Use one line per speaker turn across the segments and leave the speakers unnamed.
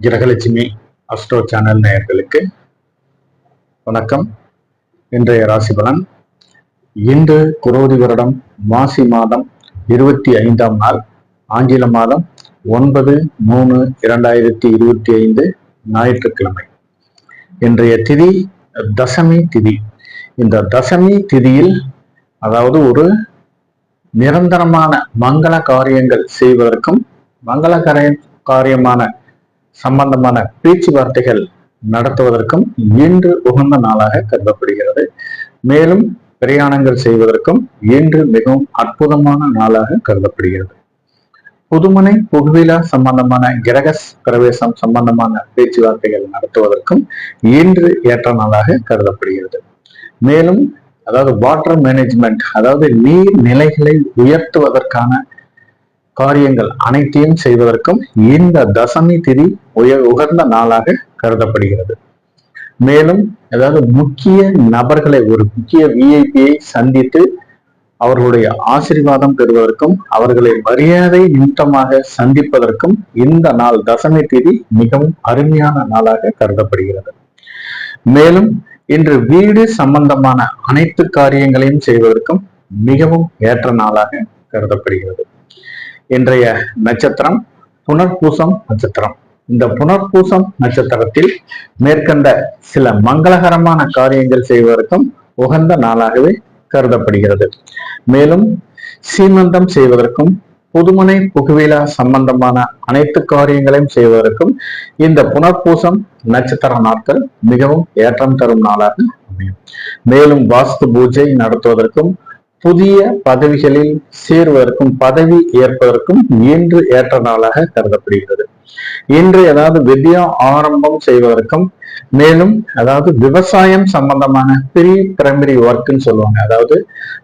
Grahalakshmi astro channel நேயர்களுக்கு வணக்கம். இன்றைய ராசி பலன். இன்று குரோதி வருடம் மாசி மாதம் 25ஆம் நாள், ஆங்கில மாதம் 9/3/2025 ஞாயிற்றுக்கிழமை. இன்றைய திதி தசமி திதி. இந்த தசமி திதியில் அதாவது ஒரு நிரந்தரமான மங்கள காரியங்கள் செய்வதற்கும் மங்கள காரியமான சம்பந்தமான பேச்சுவார்த்தைகள் நடத்துவதற்கும் இன்று உகந்த நாளாக கருதப்படுகிறது. மேலும் பிரயாணங்கள் செய்வதற்கும் இன்று மிகவும் அற்புதமான நாளாக கருதப்படுகிறது. புதுமனை புகுவிழா சம்பந்தமான கிரக பிரவேசம் சம்பந்தமான பேச்சுவார்த்தைகள் நடத்துவதற்கும் இன்று ஏற்ற நாளாக கருதப்படுகிறது. மேலும் அதாவது வாட்டர் மேனேஜ்மெண்ட், அதாவது நீர் நிலைகளை உயர்த்துவதற்கான காரியங்கள் அனைத்தையும் செய்வதற்கும் இந்த தசமி திதி உகந்த நாளாக கருதப்படுகிறது. மேலும் அதாவது முக்கிய நபர்களை, ஒரு முக்கிய விஐபியை சந்தித்து அவர்களுடைய ஆசீர்வாதம் பெறுவதற்கும் அவர்களை மரியாதை நிமித்தமாக சந்திப்பதற்கும் இந்த நாள் தசமி திதி மிகவும் அருமையான நாளாக கருதப்படுகிறது. மேலும் இன்று வீடு சம்பந்தமான அனைத்து காரியங்களையும் செய்வதற்கும் மிகவும் ஏற்ற நாளாக கருதப்படுகிறது. இன்றைய நட்சத்திரம் புனர்பூசம் நட்சத்திரம். இந்த புனர்பூசம் நட்சத்திரத்தில் மேற்கண்ட சில மங்களகரமான காரியங்கள் செய்வதற்கும் உகந்த நாளாகவே கருதப்படுகிறது. மேலும் சீமந்தம் செய்வதற்கும் புதுமனை புகுவிழா சம்பந்தமான அனைத்து காரியங்களையும் செய்வதற்கும் இந்த புனர்பூசம் நட்சத்திர நாட்கள் மிகவும் ஏற்றம் தரும் நாளாக அமையும். மேலும் வாஸ்து பூஜை நடத்துவதற்கும் புதிய பதவிகளில் சேருவதற்கும் பதவி ஏற்பதற்கும் இன்று ஏற்ற நாளாக கருதப்படுகிறது. இன்று ஏதாவது வித்யா ஆரம்பம் செய்வதற்கும் மேலும் அதாவது விவசாயம் சம்பந்தமான ப்ரீ பிரைமரி ஒர்க்ன்னு சொல்லுவாங்க, அதாவது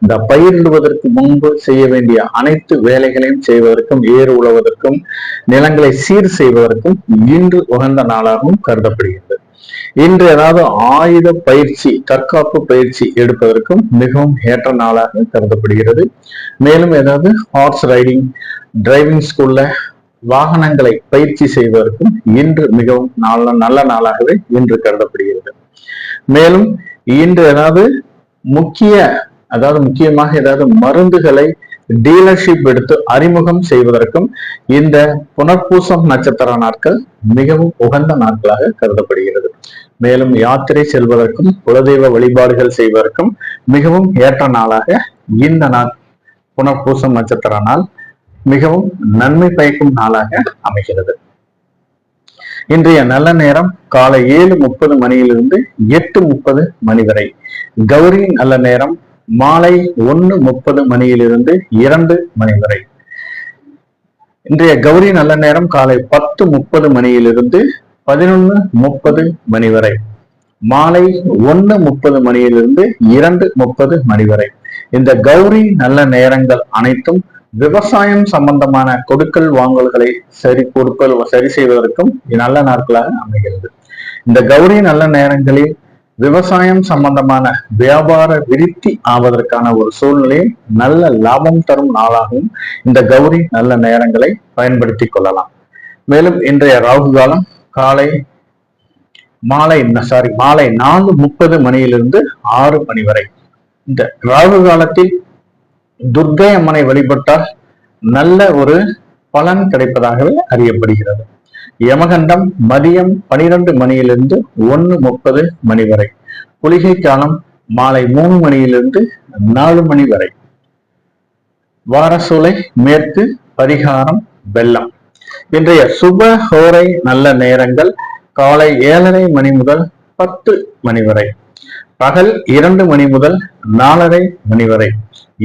இந்த பயிரிடுவதற்கு முன்பு செய்ய வேண்டிய அனைத்து வேலைகளையும் செய்வதற்கும் ஏறு உழுவதற்கும் நிலங்களை சீர் செய்வதற்கும் இன்று உகந்த நாளாகவும் கருதப்படுகிறது. இன்று ஏதாவது ஆயுத பயிற்சி, தற்காப்பு பயிற்சி எடுப்பதற்கும் மிகவும் ஏற்ற நாளாக கருதப்படுகிறது. மேலும் ஏதாவது ஹார்ஸ் ரைடிங், டிரைவிங் ஸ்கூல்ல வாகனங்களை பயிற்சி செய்வதற்கும் இன்று மிகவும் நல்ல நாளாகவே இன்று கருதப்படுகிறது. மேலும் இன்று ஏதாவது முக்கியமாக ஏதாவது மருந்துகளை டீலர்ஷிப் எடுத்து அறிமுகம் செய்வதற்கும் இந்த புனர்பூசம் நட்சத்திர நாட்கள் மிகவும் உகந்த நாட்களாக கருதப்படுகிறது. மேலும் யாத்திரை செல்வதற்கும் குலதெய்வ வழிபாடுகள் செய்வதற்கும் மிகவும் ஏற்ற நாளாக இந்த நாள் புனர்பூசம் நட்சத்திர நாள் மிகவும் நன்மை பயக்கும் நாளாக அமைகிறது. இன்றைய நல்ல நேரம் காலை 7:30 மணியிலிருந்து 8:30 மணி வரை. கௌரி நல்ல நேரம் மாலை 1:30 மணியிலிருந்து 2 மணி வரை. இன்றைய கௌரி நல்ல நேரம் காலை 10:30 மணியிலிருந்து 11:30 மணி வரை. மாலை 1:30 மணியிலிருந்து 2:30 மணி வரை. இந்த கௌரி நல்ல நேரங்கள் அனைத்தும் விவசாயம் சம்பந்தமான கொடுக்கல் வாங்கல்களை சரி செய்வதற்கும் நல்ல நாட்களாக அமைகிறது. இந்த கௌரி நல்ல நேரங்களில் விவசாயம் சம்பந்தமான வியாபார விருத்தி ஆவதற்கான ஒரு சூழ்நிலையை நல்ல லாபம் தரும் நாளாகவும் இந்த கௌரி நல்ல நேரங்களை பயன்படுத்தி கொள்ளலாம். மேலும் இன்றைய ராகு காலம் மாலை 4:30 மணியிலிருந்து 6 மணி வரை. இந்த ராகு காலத்தில் துர்க்கை அம்மனை வழிபட்டால் நல்ல ஒரு பலன் கிடைப்பதாகவே அறியப்படுகிறது. யமகண்டம் மதியம் 12 மணியிலிருந்து 1:30 மணி வரை. குளிகை காலம் மாலை 3 மணியிலிருந்து 4 மணி வரை. வாரசூலை மேற்கு, பரிகாரம் வெள்ளம். இன்றைய சுப ஹோரை நல்ல நேரங்கள் காலை 7:30 மணி முதல் 10 மணி வரை. பகல் 2 மணி முதல் 4:30 மணி வரை.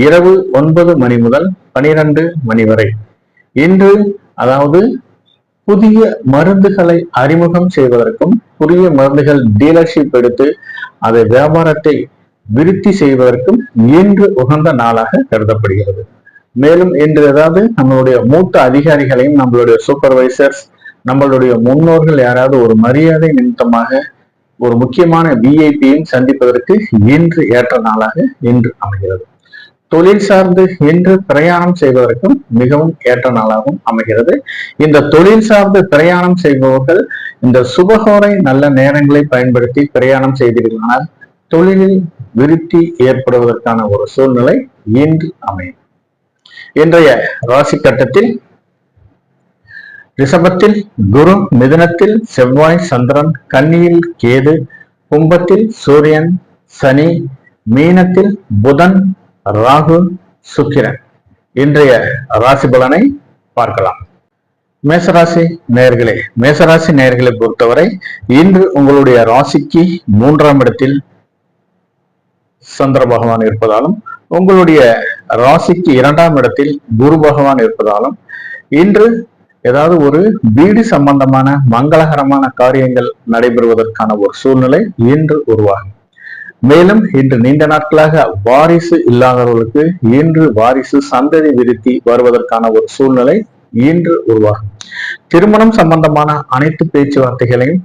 இரவு 9 மணி முதல் 12 மணி வரை. இன்று அதாவது புதிய மருந்துகளை அறிமுகம் செய்வதற்கும் புதிய மருந்துகள் டீலர்ஷிப் எடுத்து அதை வியாபாரத்தை விருத்தி செய்வதற்கும் இன்று உகந்த நாளாக கருதப்படுகிறது. மேலும் இன்று ஏதாவது நம்மளுடைய மூத்த அதிகாரிகளையும் நம்மளுடைய சூப்பர்வைசர்ஸ், நம்மளுடைய முன்னோர்கள் யாராவது ஒரு மரியாதை நிமித்தமாக ஒரு முக்கியமான விஐபியும் சந்திப்பதற்கு இன்று ஏற்ற நாளாக இன்று அமைகிறது. தொழில் சார்ந்து இன்று பிரயாணம் செய்வதற்கும் மிகவும் ஏற்ற நாளாகவும் அமைகிறது. இந்த தொழில் சார்ந்து பிரயாணம் செய்பவர்கள் இந்த சுபகோரை நல்ல நேரங்களை பயன்படுத்தி பிரயாணம் செய்தீர்களானால் தொழிலில் விருத்தி ஏற்படுவதற்கான ஒரு சூழ்நிலை இன்று அமையும். இன்றைய ராசி கட்டத்தில் ரிஷபத்தில் குரு, மிதுனத்தில் செவ்வாய், சந்திரன், கன்னியில் கேது, கும்பத்தில் சூரியன், சனி, மீனத்தில் புதன், ராகு, சுக்கிரன். இன்றைய ராசி பலனை பார்க்கலாம். மேசராசி நேயர்களே, மேசராசி நேயர்களை பொறுத்தவரை இன்று உங்களுடைய ராசிக்கு 3ஆம் இடத்தில் சந்திர பகவான் இருப்பதாலும் உங்களுடைய ராசிக்கு 2ஆம் இடத்தில் குரு பகவான் இருப்பதாலும் இன்று ஏதாவது ஒரு வீடு சம்பந்தமான மங்களகரமான காரியங்கள் நடைபெறுவதற்கான ஒரு சூழ்நிலை இன்று உருவாகும். மேலும் இன்று நீண்ட நாட்களாக வாரிசு இல்லாதவர்களுக்கு இன்று வாரிசு சந்ததி விருத்தி வருவதற்கான ஒரு சூழ்நிலை இன்று உருவாகும். திருமணம் சம்பந்தமான அனைத்து பேச்சுவார்த்தைகளையும்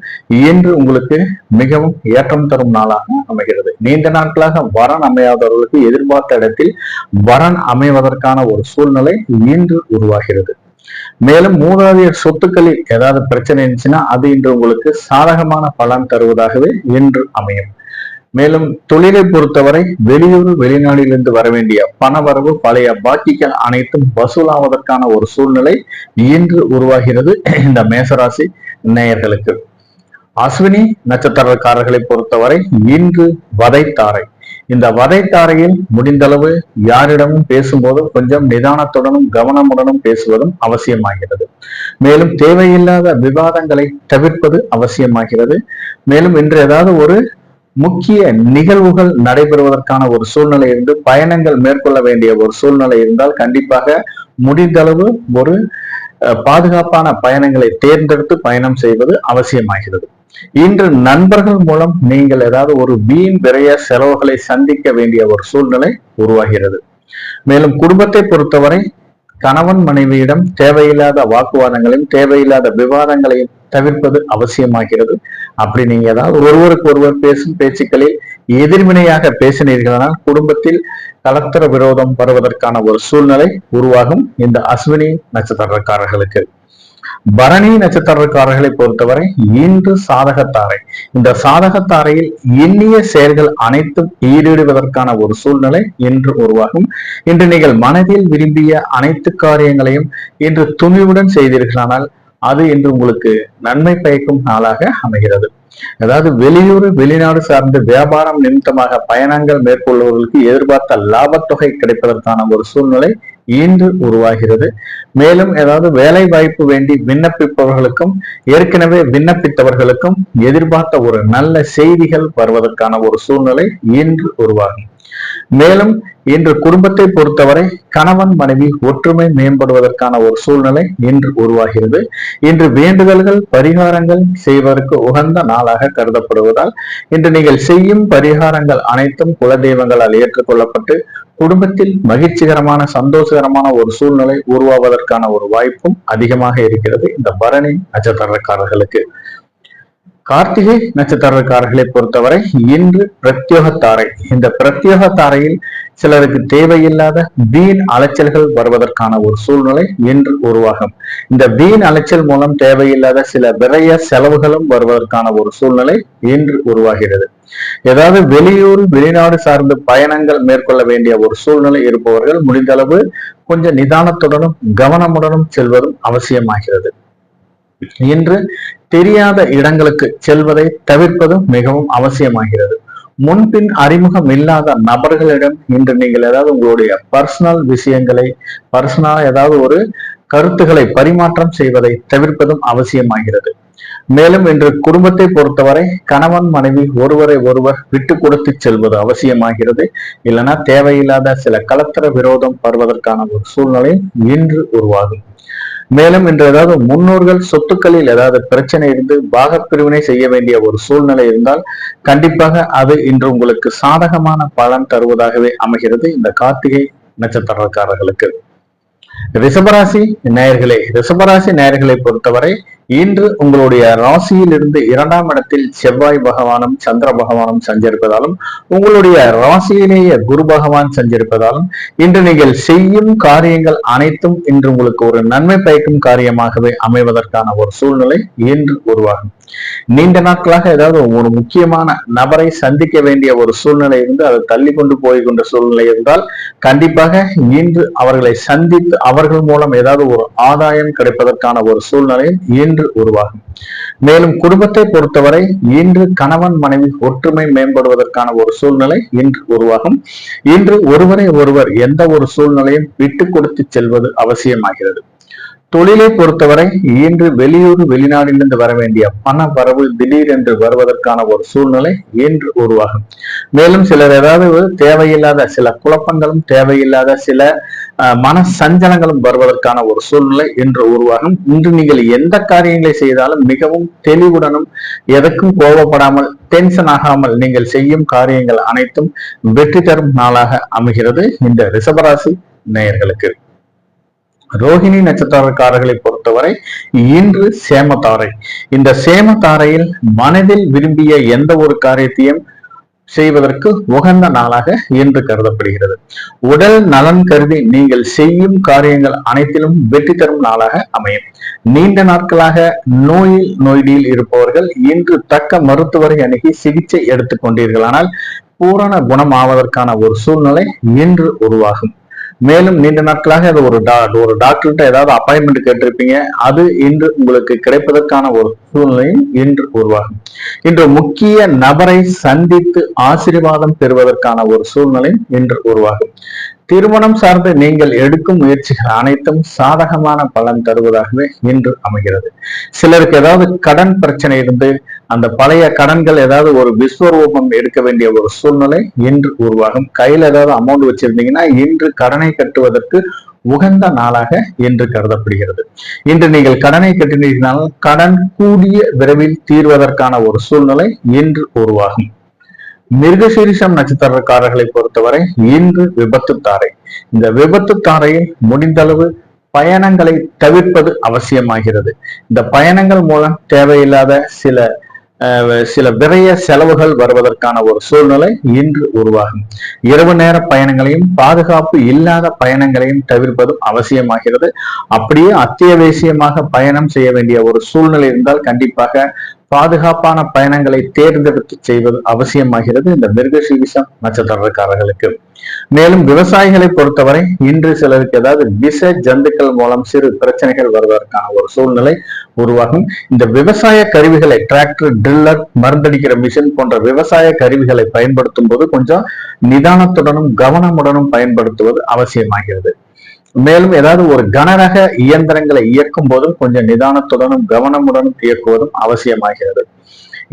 இன்று உங்களுக்கு மிகவும் ஏற்றம் தரும் நாளாக அமைகிறது. நீண்ட நாட்களாக வரன் அமையாதவர்களுக்கு எதிர்பார்த்த இடத்தில் வரன் அமைவதற்கான ஒரு சூழ்நிலை இன்று உருவாகிறது. மேலும் மூதாதையர் சொத்துக்களில் ஏதாவது பிரச்சனை இருந்துச்சுன்னா அது இன்று உங்களுக்கு சாதகமான பலன் தருவதாகவே இன்று அமையும். மேலும் தொழிலை பொறுத்தவரை வெளியூர் வெளிநாட்டிலிருந்து வர வேண்டிய பணவரவு, பழைய பாக்கிகள் அனைத்தும் வசூலாவதற்கான ஒரு சூழ்நிலை இன்று உருவாகிறது இந்த மேசராசி நேயர்களுக்கு. அஸ்வினி நட்சத்திரக்காரர்களை பொறுத்தவரை இன்று வதைத்தாரை. இந்த வதைத்தாரையில் முடிந்தளவு யாரிடமும் பேசும்போதும் கொஞ்சம் நிதானத்துடனும் கவனமுடனும் பேசுவதும் அவசியமாகிறது. மேலும் தேவையில்லாத விவாதங்களை தவிர்ப்பது அவசியமாகிறது. மேலும் இன்று ஏதாவது ஒரு முக்கிய நிகழ்வுகள் நடைபெறுவதற்கான ஒரு சூழ்நிலை இருந்து பயணங்கள் மேற்கொள்ள வேண்டிய ஒரு சூழ்நிலை இருந்தால் கண்டிப்பாக முடிந்தளவு ஒரு பாதுகாப்பான பயணங்களை தேர்ந்தெடுத்து பயணம் செய்வது அவசியமாகிறது. இன்று நண்பர்கள் மூலம் நீங்கள் ஏதாவது ஒரு வீண் விரைய செலவுகளை சந்திக்க வேண்டிய ஒரு சூழ்நிலை உருவாகிறது. மேலும் குடும்பத்தை பொறுத்தவரை கணவன் மனைவியிடம் தேவையில்லாத வாக்குவாதங்களையும் தேவையில்லாத விவாதங்களையும் தவிர்ப்பது அவசியமாகிறது. அப்படி நீங்க ஏதாவது ஒருவருக்கு ஒருவர் பேசும் பேச்சுக்களில் எதிர்வினையாக பேசினீர்களானால் குடும்பத்தில் கலத்தர விரோதம் வருவதற்கான ஒரு சூழ்நிலை உருவாகும் இந்த அஸ்வினி நட்சத்திரக்காரர்களுக்கு. பரணி நட்சத்திரக்காரர்களை பொறுத்தவரை இன்று சாதகத்தாரை. இந்த சாதகத்தாரையில் எண்ணிய செயல்கள் அனைத்தும் ஈடுபடுவதற்கான ஒரு சூழ்நிலை இன்று உருவாகும். இன்று நீங்கள் மனதில் விரும்பிய அனைத்து காரியங்களையும் இன்று துணிவுடன் செய்தீர்களானால் அது இன்று உங்களுக்கு நன்மை பயக்கும் நாளாக அமைகிறது. அதாவது வெளியூர் வெளிநாடு சார்ந்த வியாபாரம் நிமித்தமாக பயணங்கள் மேற்கொள்பவர்களுக்கு எதிர்பார்த்த லாபத்தொகை கிடைப்பதற்கான ஒரு சூழ்நிலை இன்று உருவாகிறது. மேலும் ஏதாவது வேலை வாய்ப்பு வேண்டி விண்ணப்பிப்பவர்களுக்கும் ஏற்கனவே விண்ணப்பித்தவர்களுக்கும் எதிர்பார்த்த ஒரு நல்ல செய்திகள் வருவதற்கான ஒரு சூழ்நிலை இன்று உருவாகும். மேலும் இன்று குடும்பத்தை பொறுத்தவரை கணவன் மனைவி ஒற்றுமை மேம்படுவதற்கான ஒரு சூழ்நிலை இன்று உருவாகிறது. இன்று வேண்டுதல்கள் பரிகாரங்கள் செய்வதற்கு உகந்த நாளாக கருதப்படுவதால் இன்று நீங்கள் செய்யும் பரிகாரங்கள் அனைத்தும் குலதெய்வங்களால் ஏற்றுக்கொள்ளப்பட்டு குடும்பத்தில் மகிழ்ச்சிகரமான சந்தோஷகரமான ஒரு சூழ்நிலை உருவாவதற்கான ஒரு வாய்ப்பும் அதிகமாக இருக்கிறது இந்த பரணி நட்சத்திரக்காரர்களுக்கு. கார்த்திகை நட்சத்திரக்காரர்களை பொறுத்தவரை இன்று பிரத்யோகத்தாரை. இந்த பிரத்யோகத்தாரையில் சிலருக்கு தேவையில்லாத வீண் அலைச்சல்கள் வருவதற்கான ஒரு சூழ்நிலை இன்று உருவாகும். இந்த வீண் அலைச்சல் மூலம் தேவையில்லாத சில விரைய செலவுகளும் வருவதற்கான ஒரு சூழ்நிலை இன்று உருவாகிறது. ஏதாவது வெளியூர் வெளிநாடு சார்ந்த பயணங்கள் மேற்கொள்ள வேண்டிய ஒரு சூழ்நிலை இருப்பவர்கள் முடிந்தளவு கொஞ்சம் நிதானத்துடனும் கவனமுடனும் செல்வதும் அவசியமாகிறது. இன்று தெரியாத இடங்களுக்கு செல்வதை தவிர்ப்பதும் மிகவும் அவசியமாகிறது. முன்பின் அறிமுகம் இல்லாத நபர்களிடம் இன்று நீங்கள் ஏதாவது உங்களுடைய பர்சனல் விஷயங்களை ஏதாவது ஒரு கருத்துக்களை பரிமாற்றம் செய்வதை தவிர்ப்பதும் அவசியமாகிறது. மேலும் இன்று குடும்பத்தை பொறுத்தவரை கணவன் மனைவி ஒருவரை ஒருவர் விட்டு கொடுத்து செல்வது அவசியமாகிறது. இல்லைன்னா தேவையில்லாத சில கலத்தர விரோதம் வருவதற்கான ஒரு சூழ்நிலை இன்று உருவாகும். மேலும் இன்று ஏதாவது முன்னோர்கள் சொத்துக்களில் ஏதாவது பிரச்சனை இருந்து பாகப்பிரிவினை செய்ய வேண்டிய ஒரு சூழ்நிலை இருந்தால் கண்டிப்பாக அது இன்று உங்களுக்கு சாதகமான பலன் தருவதாகவே அமைகிறது இந்த கார்த்திகை நட்சத்திரக்காரர்களுக்கு. ரிஷபராசி நேயர்களை பொறுத்தவரை இன்று உங்களுடைய ராசியில் இருந்து 2ஆம் இடத்தில் செவ்வாய் பகவானும் சந்திர பகவானும் சஞ்சரிப்பதாலும் உங்களுடைய ராசியிலேயே குரு பகவான் சஞ்சரிப்பதாலும் இன்று நீங்கள் செய்யும் காரியங்கள் அனைத்தும் இன்று உங்களுக்கு ஒரு நன்மை பயக்கும் காரியமாகவே அமைவதற்கான ஒரு சூழ்நிலை இன்று உருவாகும். நீண்ட நாட்களாக ஏதாவது ஒரு முக்கியமான நபரை சந்திக்க வேண்டிய ஒரு சூழ்நிலை இருந்து அதை தள்ளி கொண்டு போய் கொண்ட சூழ்நிலை இருந்தால் கண்டிப்பாக இன்று அவர்களை சந்தித்து அவர்கள் மூலம் ஏதாவது ஒரு ஆதாயம் கிடைப்பதற்கான ஒரு சூழ்நிலை இன்று உருவாகும். மேலும் குடும்பத்தை பொறுத்தவரை இன்று கணவன் மனைவி ஒற்றுமை மேம்படுவதற்கான ஒரு சூழ்நிலை இன்று உருவாகும். இன்று ஒருவரை ஒருவர் எந்த ஒரு சூழ்நிலையும் விட்டு கொடுத்து செல்வது அவசியமாகிறது. தொழிலை பொறுத்தவரை இன்று வெளியூர் வெளிநாட்டிலிருந்து வர வேண்டிய பண வரவு திடீரென்று வருவதற்கான ஒரு சூழ்நிலை இன்று உருவாகும். மேலும் சிலர் ஏதாவது தேவையில்லாத சில குழப்பங்களும் தேவையில்லாத சில மன சஞ்சலங்களும் வருவதற்கான ஒரு சூழ்நிலை இன்று உருவாகும். இன்று நீங்கள் எந்த காரியங்களை செய்தாலும் மிகவும் தெளிவுடனும் எதற்கும் கோபப்படாமல் டென்ஷன் ஆகாமல் நீங்கள் செய்யும் காரியங்கள் அனைத்தும் வெற்றி தரும் நாளாக அமைகிறது இந்த ரிஷபராசி நேயர்களுக்கு. ரோஹிணி நட்சத்திரக்காரர்களை பொறுத்தவரை இன்று சேமதாரை. இந்த சேமதாரையில் மனதில் விரும்பிய எந்த ஒரு காரியத்தையும் செய்வதற்கு உகந்த நாளாக இன்று கருதப்படுகிறது. உடல் நலன் கருதி நீங்கள் செய்யும் காரியங்கள் அனைத்திலும் வெற்றி தரும் நாளாக அமையும். நீண்ட நாட்களாக நோயில் இருப்பவர்கள் இன்று தக்க மருத்துவரை அணுகி சிகிச்சை எடுத்துக் கொண்டீர்களானால் பூரண குணம் ஆவதற்கான ஒரு சூழ்நிலை இன்று உருவாகும். மேலும் நீண்ட நாட்களாக அது ஒரு டாக்டர்கிட்ட ஏதாவது அப்பாயின்மெண்ட் கேட்டிருப்பீங்க, அது இன்று உங்களுக்கு கிடைப்பதற்கான ஒரு சூழ்நிலையும் இன்று உருவாகும். இன்று முக்கிய நபரை சந்தித்து ஆசீர்வாதம் பெறுவதற்கான ஒரு சூழ்நிலையும் இன்று உருவாகும். திருமணம் சார்ந்து நீங்கள் எடுக்கும் முயற்சிகள் அனைத்தும் சாதகமான பலன் தருவதாகவே இன்று அமைகிறது. சிலருக்கு ஏதாவது கடன் பிரச்சனை இருந்து அந்த பழைய கடன்கள் ஏதாவது ஒரு விஸ்வரூபம் எடுக்க வேண்டிய ஒரு சூழ்நிலை இன்று உருவாகும். கையில ஏதாவது அமௌண்ட் வச்சிருந்தீங்கன்னா இன்று கடனை கட்டுவதற்கு உகந்த நாளாக இன்று கருதப்படுகிறது. இன்று நீங்கள் கடனை கட்டினீர்களால் கடன் கூடிய விரைவில் தீர்வதற்கான ஒரு சூழ்நிலை இன்று உருவாகும். மிருகசீரிஷம் நட்சத்திரக்காரர்களை பொறுத்தவரை இன்று விபத்து தாரை. இந்த விபத்து தாரையில் முடிந்தளவு பயணங்களை தவிர்ப்பது அவசியமாகிறது. இந்த பயணங்கள் மூலம் தேவையில்லாத சில விரைய செலவுகள் வருவதற்கான ஒரு சூழ்நிலை இன்று உருவாகும். இரவு நேர பயணங்களையும் பாதுகாப்பு இல்லாத பயணங்களையும் தவிர்ப்பதும் அவசியமாகிறது. அப்படியே அத்தியாவசியமாக பயணம் செய்ய வேண்டிய ஒரு சூழ்நிலை இருந்தால் கண்டிப்பாக பாதுகாப்பான பயணங்களை தேர்ந்தெடுத்து செய்வது அவசியமாகிறது இந்த மிருகசீரிஷம் நட்சத்திரக்காரர்களுக்கு. மேலும் விவசாயிகளை பொறுத்தவரை இன்று சிலருக்கு ஏதாவது விஷ ஜந்துக்கள் மூலம் சிறு பிரச்சனைகள் வருவதற்கான ஒரு சூழ்நிலை உருவாகும். இந்த விவசாய கருவிகளை டிராக்டர், ட்ரில்லர், மருந்தடிக்கிற மிஷின் போன்ற விவசாய கருவிகளை பயன்படுத்தும் போது கொஞ்சம் நிதானத்துடனும் கவனமுடனும் பயன்படுத்துவது அவசியமாகிறது. மேலும் ஏதாவது ஒரு கனரக இயந்திரங்களை இயக்கும் போதும் கொஞ்சம் நிதானத்துடனும் கவனமுடனும் இயக்குவதும் அவசியமாகிறது.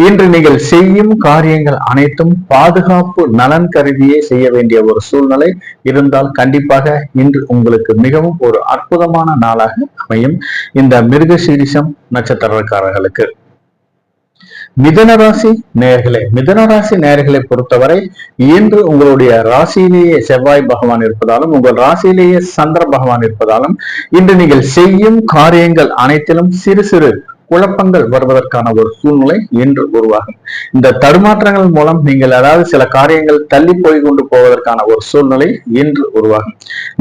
இன்று நீங்கள் செய்யும் காரியங்கள் அனைத்தும் பாதுகாப்பு நலன் கருதியே செய்ய வேண்டிய ஒரு சூழ்நிலை இருந்தால் கண்டிப்பாக இன்று உங்களுக்கு மிகவும் ஒரு அற்புதமான நாளாக அமையும் இந்த மிருகசீரிஷம் நட்சத்திரக்காரர்களுக்கு. மிதுனராசி நேயர்களை பொறுத்தவரை இன்று உங்களுடைய ராசியிலேயே செவ்வாய் பகவான் இருப்பதாலும் உங்கள் ராசியிலேயே சந்திர பகவான் இருப்பதாலும் இன்று நீங்கள் செய்யும் காரியங்கள் அனைத்திலும் சிறு சிறு குழப்பங்கள் வருவதற்கான ஒரு சூழ்நிலை இன்று உருவாகும். இந்த தடுமாற்றங்கள் மூலம் நீங்கள் அதாவது சில காரியங்கள் தள்ளி போய் கொண்டு போவதற்கான ஒரு சூழ்நிலை இன்று உருவாகும்.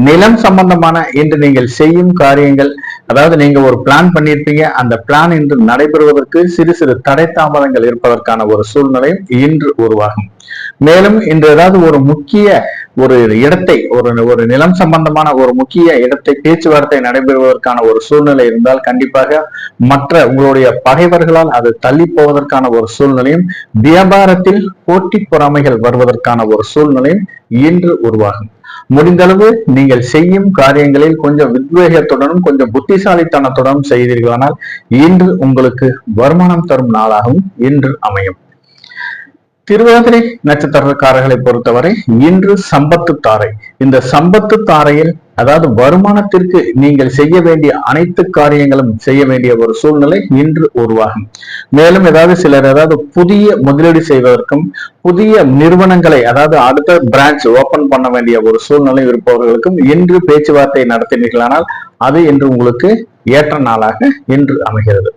நிலம் சம்பந்தமான இன்று நீங்கள் செய்யும் காரியங்கள் அதாவது நீங்க ஒரு பிளான் பண்ணியிருப்பீங்க, அந்த பிளான் இன்று நடைபெறுவதற்கு சிறு சிறு தடை தாமதங்கள் இருப்பதற்கான ஒரு சூழ்நிலை இன்று உருவாகும். மேலும் இன்று ஏதாவது ஒரு முக்கிய ஒரு இடத்தை ஒரு நிலம் சம்பந்தமான ஒரு முக்கிய இடத்தை பேச்சுவார்த்தை நடைபெறுவதற்கான ஒரு சூழ்நிலை இருந்தால் கண்டிப்பாக மற்ற உங்களுடைய பகைவர்களால் அது தள்ளி போவதற்கான ஒரு சூழ்நிலையும் வியாபாரத்தில் போட்டி பொறாமைகள் வருவதற்கான ஒரு சூழ்நிலையும் இன்று உருவாகும். முடிந்தளவு நீங்கள் செய்யும் காரியங்களில் கொஞ்சம் வித்வேகத்துடனும் கொஞ்சம் புத்திசாலித்தனத்துடனும் செய்தீர்களானால் இன்று உங்களுக்கு வருமானம் தரும் நாளாகவும் இன்று அமையும். திருவாதிரை நட்சத்திரக்காரர்களை பொறுத்தவரை இன்று சம்பத்து தாரை. இந்த சம்பத்து தாரையில் அதாவது வருமானத்திற்கு நீங்கள் செய்ய வேண்டிய அனைத்து காரியங்களும் செய்ய வேண்டிய ஒரு சூழ்நிலை இன்று உருவாகும். மேலும் சிலர் புதிய முதலீடு செய்வதற்கும் புதிய நிறுவனங்களை அதாவது அடுத்த பிரான்ச் ஓபன் பண்ண வேண்டிய ஒரு சூழ்நிலை இருப்பவர்களுக்கும் இன்று பேச்சுவார்த்தை நடத்தினீர்களானால் அது இன்று உங்களுக்கு ஏற்ற நாளாக இன்று அமைகிறது.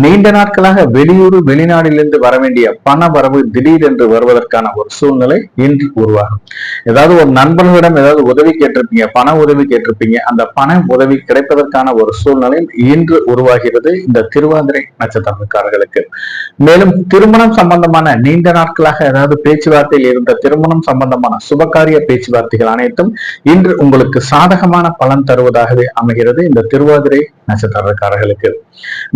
நீண்ட நாட்களாக வெளியூர் வெளிநாட்டிலிருந்து வர வேண்டிய பண வரவு திடீரென்று வருவதற்கான ஒரு சூழ்நிலை இன்று உருவாகும். ஏதாவது ஒரு நண்பர்களிடம் ஏதாவது உதவி கேட்டிருப்பீங்க, பண உதவி கேட்டிருப்பீங்க, அந்த பண உதவி கிடைப்பதற்கான ஒரு சூழ்நிலை இன்று உருவாகிறது இந்த திருவாதிரை நட்சத்திரக்காரர்களுக்கு. மேலும் திருமணம் சம்பந்தமான நீண்ட நாட்களாக ஏதாவது பேச்சுவார்த்தையில் இருந்த திருமணம் சம்பந்தமான சுபகாரிய பேச்சுவார்த்தைகள் அனைத்தும் இன்று உங்களுக்கு சாதகமான பலன் தருவதாகவே அமைகிறது இந்த திருவாதிரை நட்சத்திரக்காரர்களுக்கு.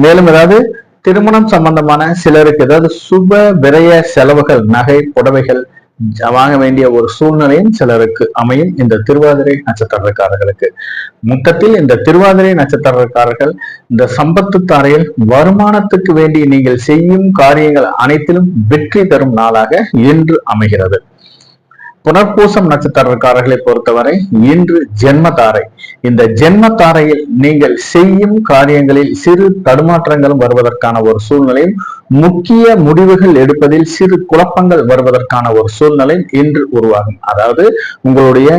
மேலும் ஏதாவது திருமணம் சம்பந்தமான சிலருக்கு ஏதாவது சுப விரய செலவுகள், நகை புடவைகள் வாங்க வேண்டிய ஒரு சூழ்நிலையும் சிலருக்கு அமையும் இந்த திருவாதிரை நட்சத்திரக்காரர்களுக்கு. மொத்தத்தில் இந்த திருவாதிரை நட்சத்திரக்காரர்கள் இந்த சம்பத்து தாரையில் வருமானத்துக்கு வேண்டி நீங்கள் செய்யும் காரியங்கள் அனைத்திலும் வெற்றி தரும் நாளாக இன்று அமைகிறது. புனர்பூசம் நட்சத்திரக்காரர்களை பொறுத்தவரை இன்று ஜென்மதாரை. இந்த ஜென்மதாரையில் நீங்கள் செய்யும் காரியங்களில் சிறு தடுமாற்றங்களும் வருவதற்கான ஒரு சூழ்நிலையும், முக்கிய முடிவுகள் எடுப்பதில் சிறு குழப்பங்கள் வருவதற்கான ஒரு சூழ்நிலை இன்று உருவாகும். அதாவது உங்களுடைய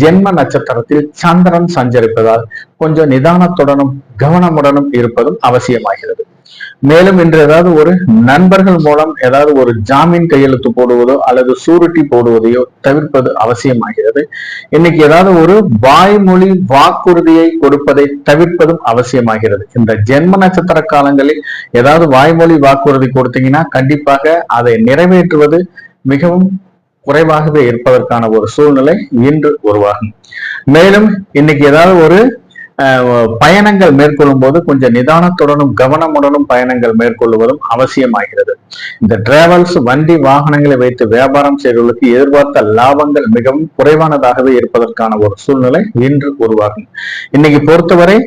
ஜென்ம நட்சத்திரத்தில் சந்திரன் சஞ்சரிப்பதால் கொஞ்சம் நிதானத்துடனும் கவனமுடனும் இருப்பதும் அவசியமாகிறது. மேலும் இன்று ஏதாவது ஒரு நண்பர்கள் மூலம் ஏதாவது ஒரு ஜாமீன் கையெழுத்து போடுவதோ அல்லது சூரிட்டி போடுவதையோ தவிர்ப்பது அவசியமாகிறது. இன்னைக்கு ஏதாவது ஒரு வாய்மொழி வாக்குறுதியை கொடுப்பதை தவிர்ப்பதும் அவசியமாகிறது. இந்த ஜென்ம நட்சத்திர காலங்களில் ஏதாவது வாய்மொழி வாக்குறுதி கொடுத்தீங்கன்னா கண்டிப்பாக அதை நிறைவேற்றுவது மிகவும் குறைவாகவே இருப்பதற்கான ஒரு சூழ்நிலை இன்று உருவாகும். மேலும் இன்னைக்கு ஏதாவது ஒரு பயணங்கள் மேற்கொள்ளும் போது கொஞ்சம் நிதானத்துடனும் கவனமுடனும் பயணங்கள் மேற்கொள்வதும் அவசியமாகிறது. இந்த டிராவல்ஸ் வண்டி வாகனங்களை வைத்து வியாபாரம் செய்வதற்கு எதிர்பார்த்த லாபங்கள் மிகவும் குறைவானதாகவே இருப்பதற்கான ஒரு சூழ்நிலை இன்று உருவாகும். இன்னைக்கு பொறுத்தவரை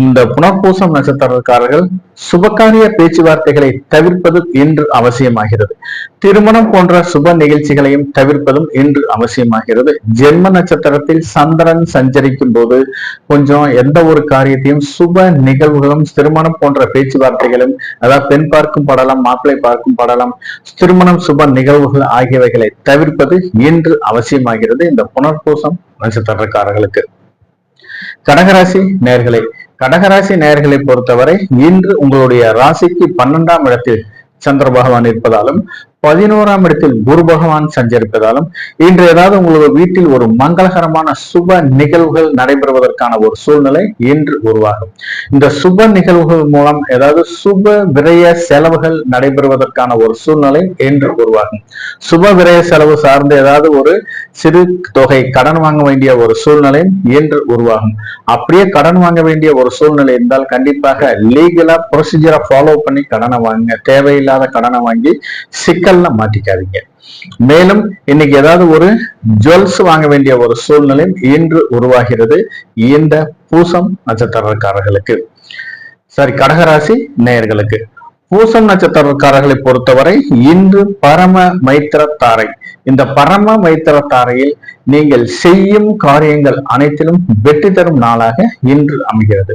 இந்த புனர்பூசம் நட்சத்திரக்காரர்கள் சுபகாரிய பேச்சுவார்த்தைகளை தவிர்ப்பது இன்று அவசியமாகிறது. திருமணம் போன்ற சுப நிகழ்ச்சிகளையும் தவிர்ப்பதும் இன்று அவசியமாகிறது. ஜென்ம நட்சத்திரத்தில் சந்திரன் சஞ்சரிக்கும் போது கொஞ்சம் எந்த ஒரு காரியத்தையும் சுப நிகழ்வுகளும் திருமணம் போன்ற பேச்சுவார்த்தைகளும், அதாவது பெண் பார்க்கும் படலம், மாப்பிள்ளை பார்க்கும் படலம், திருமணம் சுப நிகழ்வுகள் ஆகியவைகளை தவிர்ப்பது இன்று அவசியமாகிறது இந்த புனர்பூசம் நட்சத்திரக்காரர்களுக்கு. கடகராசி நேயர்களே, கடகராசி நேயர்களை பொறுத்தவரை இன்று உங்களுடைய ராசிக்கு 12ஆம் இடத்தில் சந்திர பகவான் இருப்பதாலும் 11ஆம் இடத்தில் குரு பகவான் சஞ்சரிப்பதாலும் இன்று ஏதாவது உங்களோட வீட்டில் ஒரு மங்களகரமான சுப நிகழ்வுகள் நடைபெறுவதற்கான ஒரு சூழ்நிலை இன்று உருவாகும். இந்த சுப நிகழ்வுகள் மூலம் ஏதாவது சுப விரய செலவுகள் நடைபெறுவதற்கான ஒரு சூழ்நிலை இன்று உருவாகும். சுப விரய செலவு சார்ந்து ஏதாவது ஒரு சிறு தொகை கடன் வாங்க வேண்டிய ஒரு சூழ்நிலை இன்று உருவாகும். அப்படியே கடன் வாங்க வேண்டிய ஒரு சூழ்நிலை இருந்தால் கண்டிப்பாக லீகலா ப்ரொசீஜரை ஃபாலோ பண்ணி கடனை வாங்க, தேவையில்லாத கடனை வாங்கி சிக்கல்ல மாட்டிக்காதீங்க. மேலும் இன்னைக்கு ஏதாவது ஒரு ஜுவல்ஸ் வாங்க வேண்டிய ஒரு சூழ்நிலை இன்று உருவாகிறது இந்த பூசம் நட்சத்திரக்காரர்களுக்கு. சரி, கடகராசி நேயர்களுக்கு பூசம் நட்சத்திரக்காரர்களை பொறுத்தவரை இன்று பரம மைத்திர தாரை. இந்த பரம மைத்திர தாரையில் நீங்கள் செய்யும் காரியங்கள் அனைத்திலும் வெற்றி தரும் நாளாக இன்று அமைகிறது.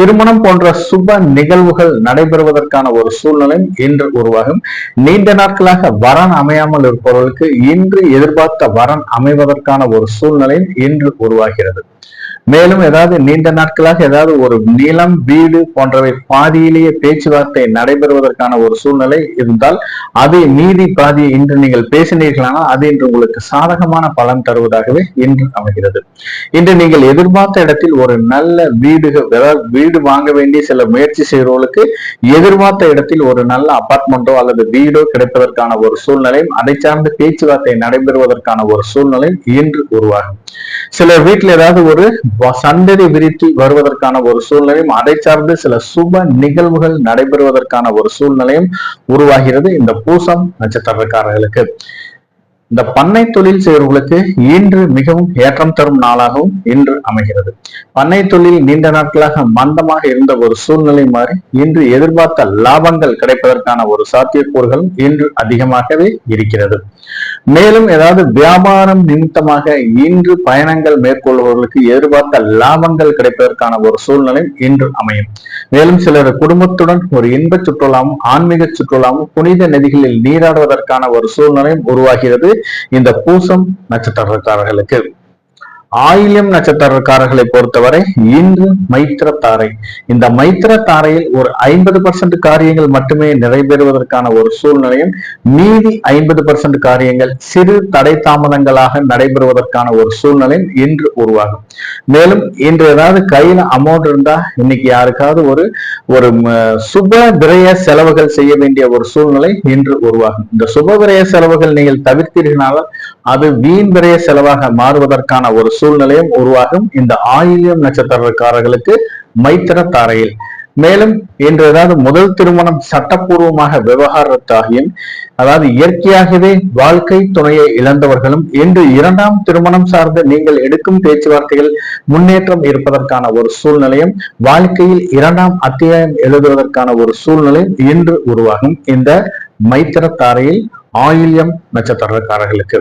திருமணம் போன்ற சுப நிகழ்வுகள் நடைபெறுவதற்கான ஒரு சூழ்நிலை இன்று உருவாகும். நீண்ட நாட்களாக வரன் அமையாமல் இருப்பவர்களுக்கு இன்று எதிர்பார்த்த வரன் அமைவதற்கான ஒரு சூழ்நிலை இன்று உருவாகிறது. மேலும் ஏதாவது நீண்ட நாட்களாக ஏதாவது ஒரு நிலம், வீடு போன்றவை பாதியிலேயே பேச்சுவார்த்தை நடைபெறுவதற்கான ஒரு சூழ்நிலை இருந்தால் அது மீதி பாதியை இன்று நீங்கள் பேசினீர்களானால் அது இன்று உங்களுக்கு சாதகமான பலன் தருவதாகவே இன்று அமைகிறது. இன்று நீங்கள் எதிர்பார்த்த இடத்தில் ஒரு நல்ல வீடு வாங்க வேண்டிய சில முயற்சி செய்கிறவர்களுக்கு எதிர்பார்த்த இடத்தில் ஒரு நல்ல அபார்ட்மெண்டோ அல்லது வீடோ கிடைப்பதற்கான ஒரு சூழ்நிலையும் அதை சார்ந்த பேச்சுவார்த்தை நடைபெறுவதற்கான ஒரு சூழ்நிலை இன்று உருவாகும். சிலர் வீட்டில் ஏதாவது ஒரு சந்ததி விருத்தி வருவதற்கான ஒரு சூழ்நிலையும் அதை சார்ந்து சில சுப நிகழ்வுகள் நடைபெறுவதற்கான ஒரு சூழ்நிலையும் உருவாகிறது இந்த பூசம் நட்சத்திரக்காரர்களுக்கு. இந்த பண்ணை தொழில் செய்வர்களுக்கு இன்று மிகவும் ஏற்றம் தரும் நாளாகவும் இன்று அமைகிறது. பண்ணை தொழில் நீண்ட நாட்களாக மந்தமாக இருந்த ஒரு சூழ்நிலை மாறி இன்று எதிர்பார்த்த லாபங்கள் கிடைப்பதற்கான ஒரு சாத்தியக்கூறுகள் இன்று அதிகமாகவே இருக்கிறது. மேலும் ஏதாவது வியாபாரம் நிமித்தமாக இன்று பயணங்கள் மேற்கொள்பவர்களுக்கு எதிர்பார்த்த லாபங்கள் கிடைப்பதற்கான ஒரு சூழ்நிலை இன்று அமையும். மேலும் சிலர் குடும்பத்துடன் ஒரு இன்ப சுற்றுலாவும் ஆன்மீக சுற்றுலாவும் புனித நதிகளில் நீராடுவதற்கான ஒரு சூழ்நிலையும் உருவாகிறது இந்த பூசம் நட்சத்திரக்காரர்களுக்கு. ஆயில்யம் நட்சத்திரக்காரர்களை பொறுத்தவரை இன்று மைத்திர தாரை. இந்த மைத்திர தாரையில் ஒரு 50% காரியங்கள் மட்டுமே நிறைவேறுவதற்கான ஒரு சூழ்நிலையும், மீதி 50% காரியங்கள் சிறு தடை தாமதங்களாக நடைபெறுவதற்கான ஒரு சூழ்நிலையும் இன்று உருவாகும். மேலும் இன்று ஏதாவது கையில அமௌண்ட் இருந்தா இன்னைக்கு யாருக்காவது ஒரு சுப விரய செலவுகள் செய்ய வேண்டிய ஒரு சூழ்நிலை இன்று உருவாகும். இந்த சுப விரய செலவுகள் நீங்கள் தவிர்த்தீர்களால் அது வீண் விரய செலவாக மாறுவதற்கான ஒரு சூழ்நிலையும் உருவாகும் இந்த ஆயில்யம் நட்சத்திரக்காரர்களுக்கு மைத்திர தாரையில். மேலும் இன்று ஏதாவது முதல் திருமணம் சட்டப்பூர்வமாக விவகாரத்தாகியும், அதாவது இயற்கையாகவே வாழ்க்கை துணையை இழந்தவர்களும் இன்று இரண்டாம் திருமணம் சார்ந்து நீங்கள் எடுக்கும் பேச்சுவார்த்தைகள் முன்னேற்றம் இருப்பதற்கான ஒரு சூழ்நிலையும், வாழ்க்கையில் இரண்டாம் அத்தியாயம் எழுதுவதற்கான ஒரு சூழ்நிலையும் இன்று உருவாகும் இந்த மைத்திர தாரையில் ஆயில்யம் நட்சத்திரக்காரர்களுக்கு.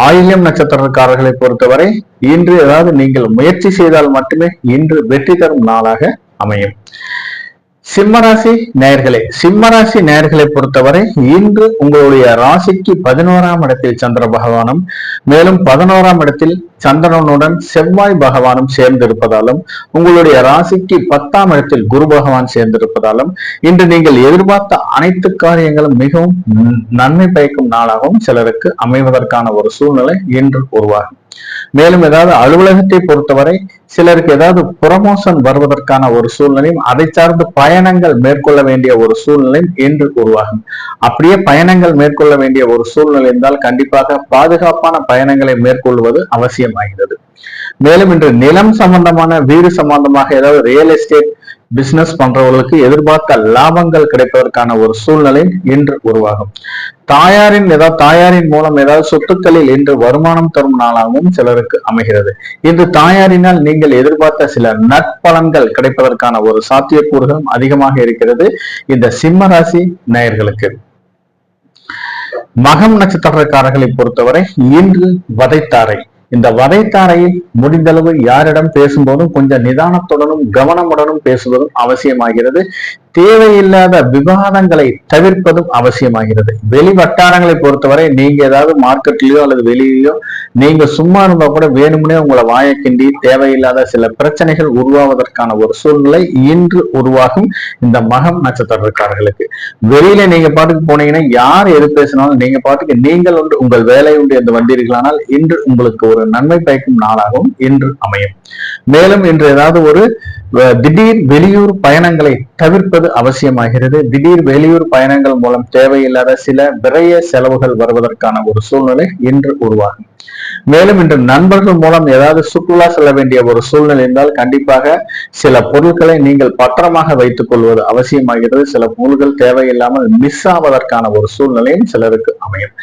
ஆயில்யம் நட்சத்திரக்காரர்களை பொறுத்தவரை இன்று ஏதாவது நீங்கள் முயற்சி செய்தால் மட்டுமே இன்று வெற்றி தரும் நாளாக அமையும். சிம்மராசி நேயர்களே, சிம்மராசி நேயர்களை பொறுத்தவரை இன்று உங்களுடைய ராசிக்கு 11ஆம் இடத்தில் சந்திர பகவானும், மேலும் 11ஆம் இடத்தில் சந்திரனுடன் செவ்வாய் பகவானும் சேர்ந்திருப்பதாலும், உங்களுடைய ராசிக்கு 10ஆம் இடத்தில் குரு பகவான் சேர்ந்திருப்பதாலும் இன்று நீங்கள் எதிர்பார்த்த அனைத்து காரியங்களும் மிகவும் நன்மை பயக்கும் நாளாகவும் சிலருக்கு அமைவதற்கான ஒரு சூழ்நிலை இன்று உருவாகும். மேலும் ஏதாவது அலுவலகத்தை பொறுத்தவரை சிலருக்கு ஏதாவது ப்ரமோஷன் வருவதற்கான ஒரு சூழ்நிலையும், அதை சார்ந்து பயணங்கள் மேற்கொள்ள வேண்டிய ஒரு சூழ்நிலையும் இன்று உருவாகும். அப்படியே பயணங்கள் மேற்கொள்ள வேண்டிய ஒரு சூழ்நிலை இருந்தால் கண்டிப்பாக பாதுகாப்பான பயணங்களை மேற்கொள்வது அவசியமாகிறது. மேலும் இன்று நிலம் சம்பந்தமான, வீடு சம்பந்தமாக ஏதாவது ரியல் எஸ்டேட் பிசினஸ் பண்றவர்களுக்கு எதிர்பார்த்த லாபங்கள் கிடைப்பதற்கான ஒரு சூழ்நிலை இன்று உருவாகும். தாயாரின் மூலம் ஏதாவது சொத்துக்களில் இன்று வருமானம் தரும் நாளாகவும் சிலருக்கு அமைகிறது. இன்று தாயாரினால் நீங்கள் எதிர்பார்த்த சில நற்பலன்கள் கிடைப்பதற்கான ஒரு சாத்தியக்கூறுகளும் அதிகமாக இருக்கிறது இந்த சிம்ம ராசி நேயர்களுக்கு. மகம் நட்சத்திரக்காரர்களை பொறுத்தவரை இன்று வதைத்தாரை. இந்த வதைத்தாரையில் முடிந்தளவு யாரிடம் பேசும்போதும் கொஞ்சம் நிதானத்துடனும் கவனமுடனும் பேசுவதும் அவசியமாகிறது. தேவையில்லாத விவாதங்களை தவிர்ப்பதும் அவசியமாகிறது. வெளி வட்டாரங்களை பொறுத்தவரை நீங்க ஏதாவது மார்க்கெட்லயோ அல்லது வெளியிலயோ நீங்க சும்மா இருந்தா கூட வேணும்னே உங்களை வாயை கிண்டி தேவையில்லாத சில பிரச்சனைகள் உருவாவதற்கான ஒரு சூழ்நிலை இன்று உருவாகும் இந்த மகம் நட்சத்திரக்காரர்களுக்கு. வெளியில நீங்க பாட்டுக்கு போனீங்கன்னா யார் எது பேசினாலும் நீங்க பாட்டுக்கு நீங்கள் உண்டு உங்கள் வேலை உண்டு என்று வந்தீர்களானால் இன்று உங்களுக்கு ஒரு நன்மை பயக்கும் நாளாகவும் இன்று அமையும். மேலும் இன்று ஏதாவது ஒரு திடீர் வெளியூர் பயணங்களை தவிர்ப்பது அவசியமாகிறது. திடீர் வெளியூர் பயணங்கள் மூலம் தேவையில்லாத சில விரய செலவுகள் வருவதற்கான ஒரு சூழ்நிலை இன்று உருவாகும். மேலும் இன்று நண்பர்கள் மூலம் ஏதாவது சுற்றுலா செல்ல வேண்டிய ஒரு சூழ்நிலை இருந்தால் கண்டிப்பாக சில பொருட்களை நீங்கள் பத்திரமாக வைத்துக் கொள்வது அவசியமாகிறது. சில பொருட்கள் தேவையில்லாமல் மிஸ் ஆவதற்கான ஒரு சூழ்நிலையும் சிலருக்கு அமையும்.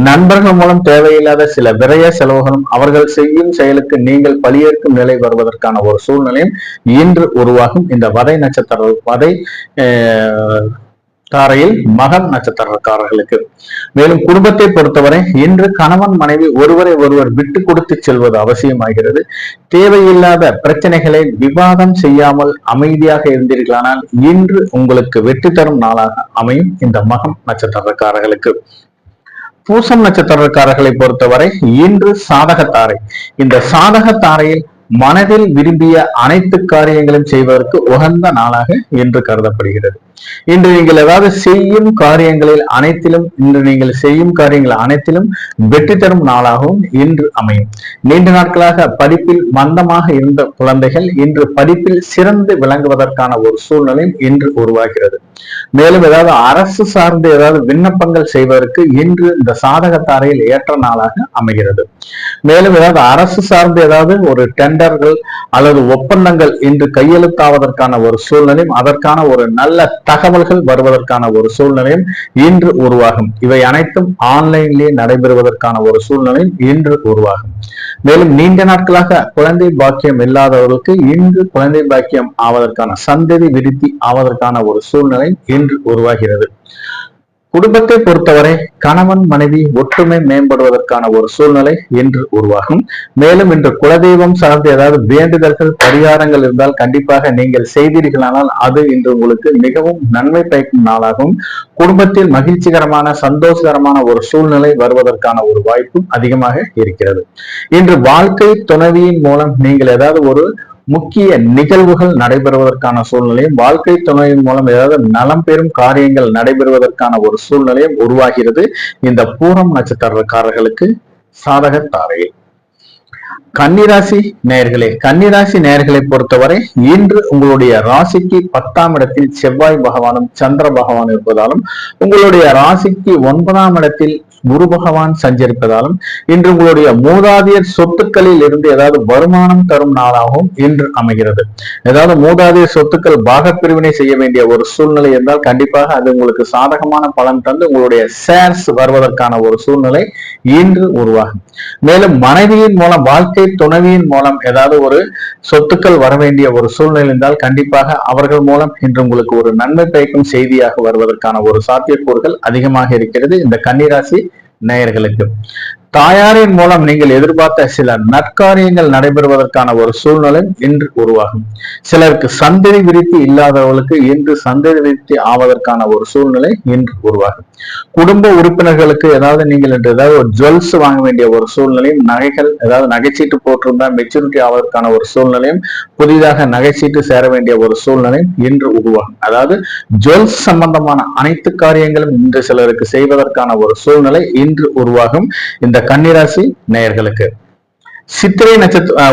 நண்பர்கள் மூலம் தேவையில்லாத சில விரய செலவுகளும் அவர்கள் செய்யும் செயலுக்கு நீங்கள் பழியேற்கும் நிலை வருவதற்கான ஒரு சூழ்நிலையும் இன்று உருவாகும் இந்த வதை தாரையில் மகம் நட்சத்திரக்காரர்களுக்கு. மேலும் குடும்பத்தை பொறுத்தவரை இன்று கணவன் மனைவி ஒருவரை ஒருவர் விட்டு கொடுத்து செல்வது அவசியமாகிறது. தேவையில்லாத பிரச்சனைகளை விவாதம் செய்யாமல் அமைதியாக இருந்தீர்களானால் இன்று உங்களுக்கு வெற்றி தரும் நாளாக அமையும் இந்த மகம் நட்சத்திரக்காரர்களுக்கு. பூசம் நட்சத்திரக்காரர்களை பொறுத்தவரை இன்று சாதகத்தாரை. இந்த சாதகத்தாரையில் மனதில் விரும்பிய அனைத்து காரியங்களும் செய்வதற்கு உகந்த நாளாக இன்று கருதப்படுகிறது. இன்று நீங்கள் ஏதாவது செய்யும் காரியங்களில் அனைத்திலும் வெற்றி தரும் நாளாகவும் இன்று அமையும். நீண்ட நாட்களாக படிப்பில் மந்தமாக இருந்த குழந்தைகள் இன்று படிப்பில் சிறந்து விளங்குவதற்கான ஒரு சூழ்நிலை இன்று உருவாகிறது. மேலும் ஏதாவது அரசு சார்ந்து ஏதாவது விண்ணப்பங்கள் செய்வதற்கு இன்று இந்த சாதகத்தாரையில் ஏற்ற நாளாக அமைகிறது. மேலும் ஏதாவது அரசு சார்ந்து ஏதாவது ஒரு டெண்டர்கள் அல்லது ஒப்பந்தங்கள் இன்று கையெழுத்தாவதற்கான ஒரு சூழ்நிலையும், அதற்கான ஒரு நல்ல தகவல்கள் வருவதற்கான ஒரு சூழ்நிலையும் இன்று உருவாகும். இவை அனைத்தும் ஆன்லைன்லேயே நடைபெறுவதற்கான ஒரு சூழ்நிலையும் இன்று உருவாகும். மேலும் நீண்ட நாட்களாக குழந்தை பாக்கியம் இல்லாதவர்களுக்கு இன்று குழந்தை பாக்கியம் ஆவதற்கான, சந்ததி விருத்தி ஆவதற்கான ஒரு சூழ்நிலை இன்று உருவாகிறது. குடும்பத்தை பொறுத்தவரை கணவன் மனைவி ஒற்றுமை மேம்படுவதற்கான ஒரு சூழ்நிலை இன்று உருவாகும். மேலும் இன்று குலதெய்வம் சார்ந்த ஏதாவது வேண்டுதல்கள் பரிகாரங்கள் இருந்தால் கண்டிப்பாக நீங்கள் செய்தீர்களானால் அது இன்று உங்களுக்கு மிகவும் நன்மை பயக்கும் நாளாகவும் குடும்பத்தில் மகிழ்ச்சிகரமான சந்தோஷகரமான ஒரு சூழ்நிலை வருவதற்கான ஒரு வாய்ப்பு அதிகமாக இருக்கிறது. இன்று வாழ்க்கை துணைவியின் மூலம் நீங்கள் ஏதாவது ஒரு முக்கிய நிகழ்வுகள் நடைபெறுவதற்கான சூழ்நிலையும் வாழ்க்கை துணையின் மூலம் ஏதாவது நலம் பெறும் காரியங்கள் நடைபெறுவதற்கான ஒரு சூழ்நிலையும் உருவாகிறது இந்த பூரம் நட்சத்திரக்காரர்களுக்கு சாதக தாரையில். கன்னிராசி நேயர்களே, கன்னிராசி நேயர்களை பொறுத்தவரை இன்று உங்களுடைய ராசிக்கு 10ஆம் இடத்தில் செவ்வாய் பகவானும் சந்திர பகவான் இருப்பதாலும் உங்களுடைய ராசிக்கு 9ஆம் இடத்தில் குரு பகவான் சஞ்சரிப்பதாலும் இன்று உங்களுடைய மூதாதையர் சொத்துக்களில் இருந்து ஏதாவது வருமானம் தரும் நாளாகவும் இன்று அமைகிறது. ஏதாவது மூதாதையர் சொத்துக்கள் பாகப்பிரிவினை செய்ய வேண்டிய ஒரு சூழ்நிலை இருந்தால் கண்டிப்பாக அது உங்களுக்கு சாதகமான பலன் தந்து உங்களுடைய ஷேர்ஸ் வருவதற்கான ஒரு சூழ்நிலை இன்று உருவாகும். மேலும் மனைவியின் மூலம் வாழ்க்கை துணைவியின் மூலம் ஏதாவது ஒரு சொத்துக்கள் வர வேண்டிய ஒரு சூழ்நிலை இருந்தால் கண்டிப்பாக அவர்கள் மூலம் இன்று உங்களுக்கு ஒரு நன்மை பயக்கும் செய்தியாக வருவதற்கான ஒரு சாத்தியக்கூறுகள் அதிகமாக இருக்கிறது இந்த கன்னிராசி நேயர்களுக்கு. தாயாரின் மூலம் நீங்கள் எதிர்பார்த்த சில நற்காரியங்கள் நடைபெறுவதற்கான ஒரு சூழ்நிலை இன்று உருவாகும். சிலருக்கு சந்ததி விருத்தி இல்லாதவர்களுக்கு இன்று சந்ததி விருத்தி ஆவதற்கான ஒரு சூழ்நிலை இன்று உருவாகும். குடும்ப உறுப்பினர்களுக்கு ஏதாவது நீங்கள் இன்று ஏதாவது ஒரு ஜுவல்ஸ் வாங்க வேண்டிய ஒரு சூழ்நிலையும் நகைகள் ஏதாவது நகைச்சீட்டு போட்டிருந்தா மெச்சூரிட்டி ஆவதற்கான ஒரு சூழ்நிலையும் புதிதாக நகைச்சீட்டு சேர வேண்டிய ஒரு சூழ்நிலையும் இன்று உருவாகும். அதாவது ஜுவல்ஸ் சம்பந்தமான அனைத்து காரியங்களும் இன்று சிலருக்கு செய்வதற்கான ஒரு சூழ்நிலை இன்று உருவாகும் இந்த கன்னிராசி நேயர்களுக்கு. சித்திரை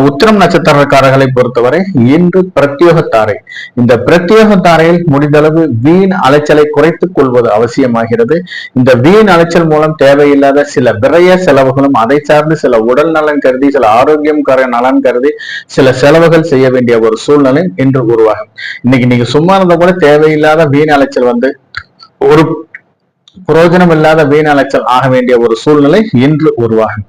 உத்திரம் நட்சத்திரக்காரர்களை பொறுத்தவரை இன்று பிரத்யோக தாரை. இந்த பிரத்யோக தாரையில் முடிந்தளவு வீண் அலைச்சலை குறைத்துக் கொள்வது அவசியமாகிறது. இந்த வீண் அலைச்சல் மூலம் தேவையில்லாத சில விரய செலவுகளும் அதை சார்ந்து சில உடல் நலன் கருதி சில ஆரோக்கியம் நலன் கருதி சில செலவுகள் செய்ய வேண்டிய ஒரு சூழ்நிலை இன்று உருவாகும். இன்னைக்கு நீங்க சும்மா இருந்த கூட தேவையில்லாத வீண் அலைச்சல் வந்து ஒரு புரோஜனம் இல்லாத வீண் அலைச்சல் ஆக வேண்டிய ஒரு சூழ்நிலை இன்று உருவாகும்.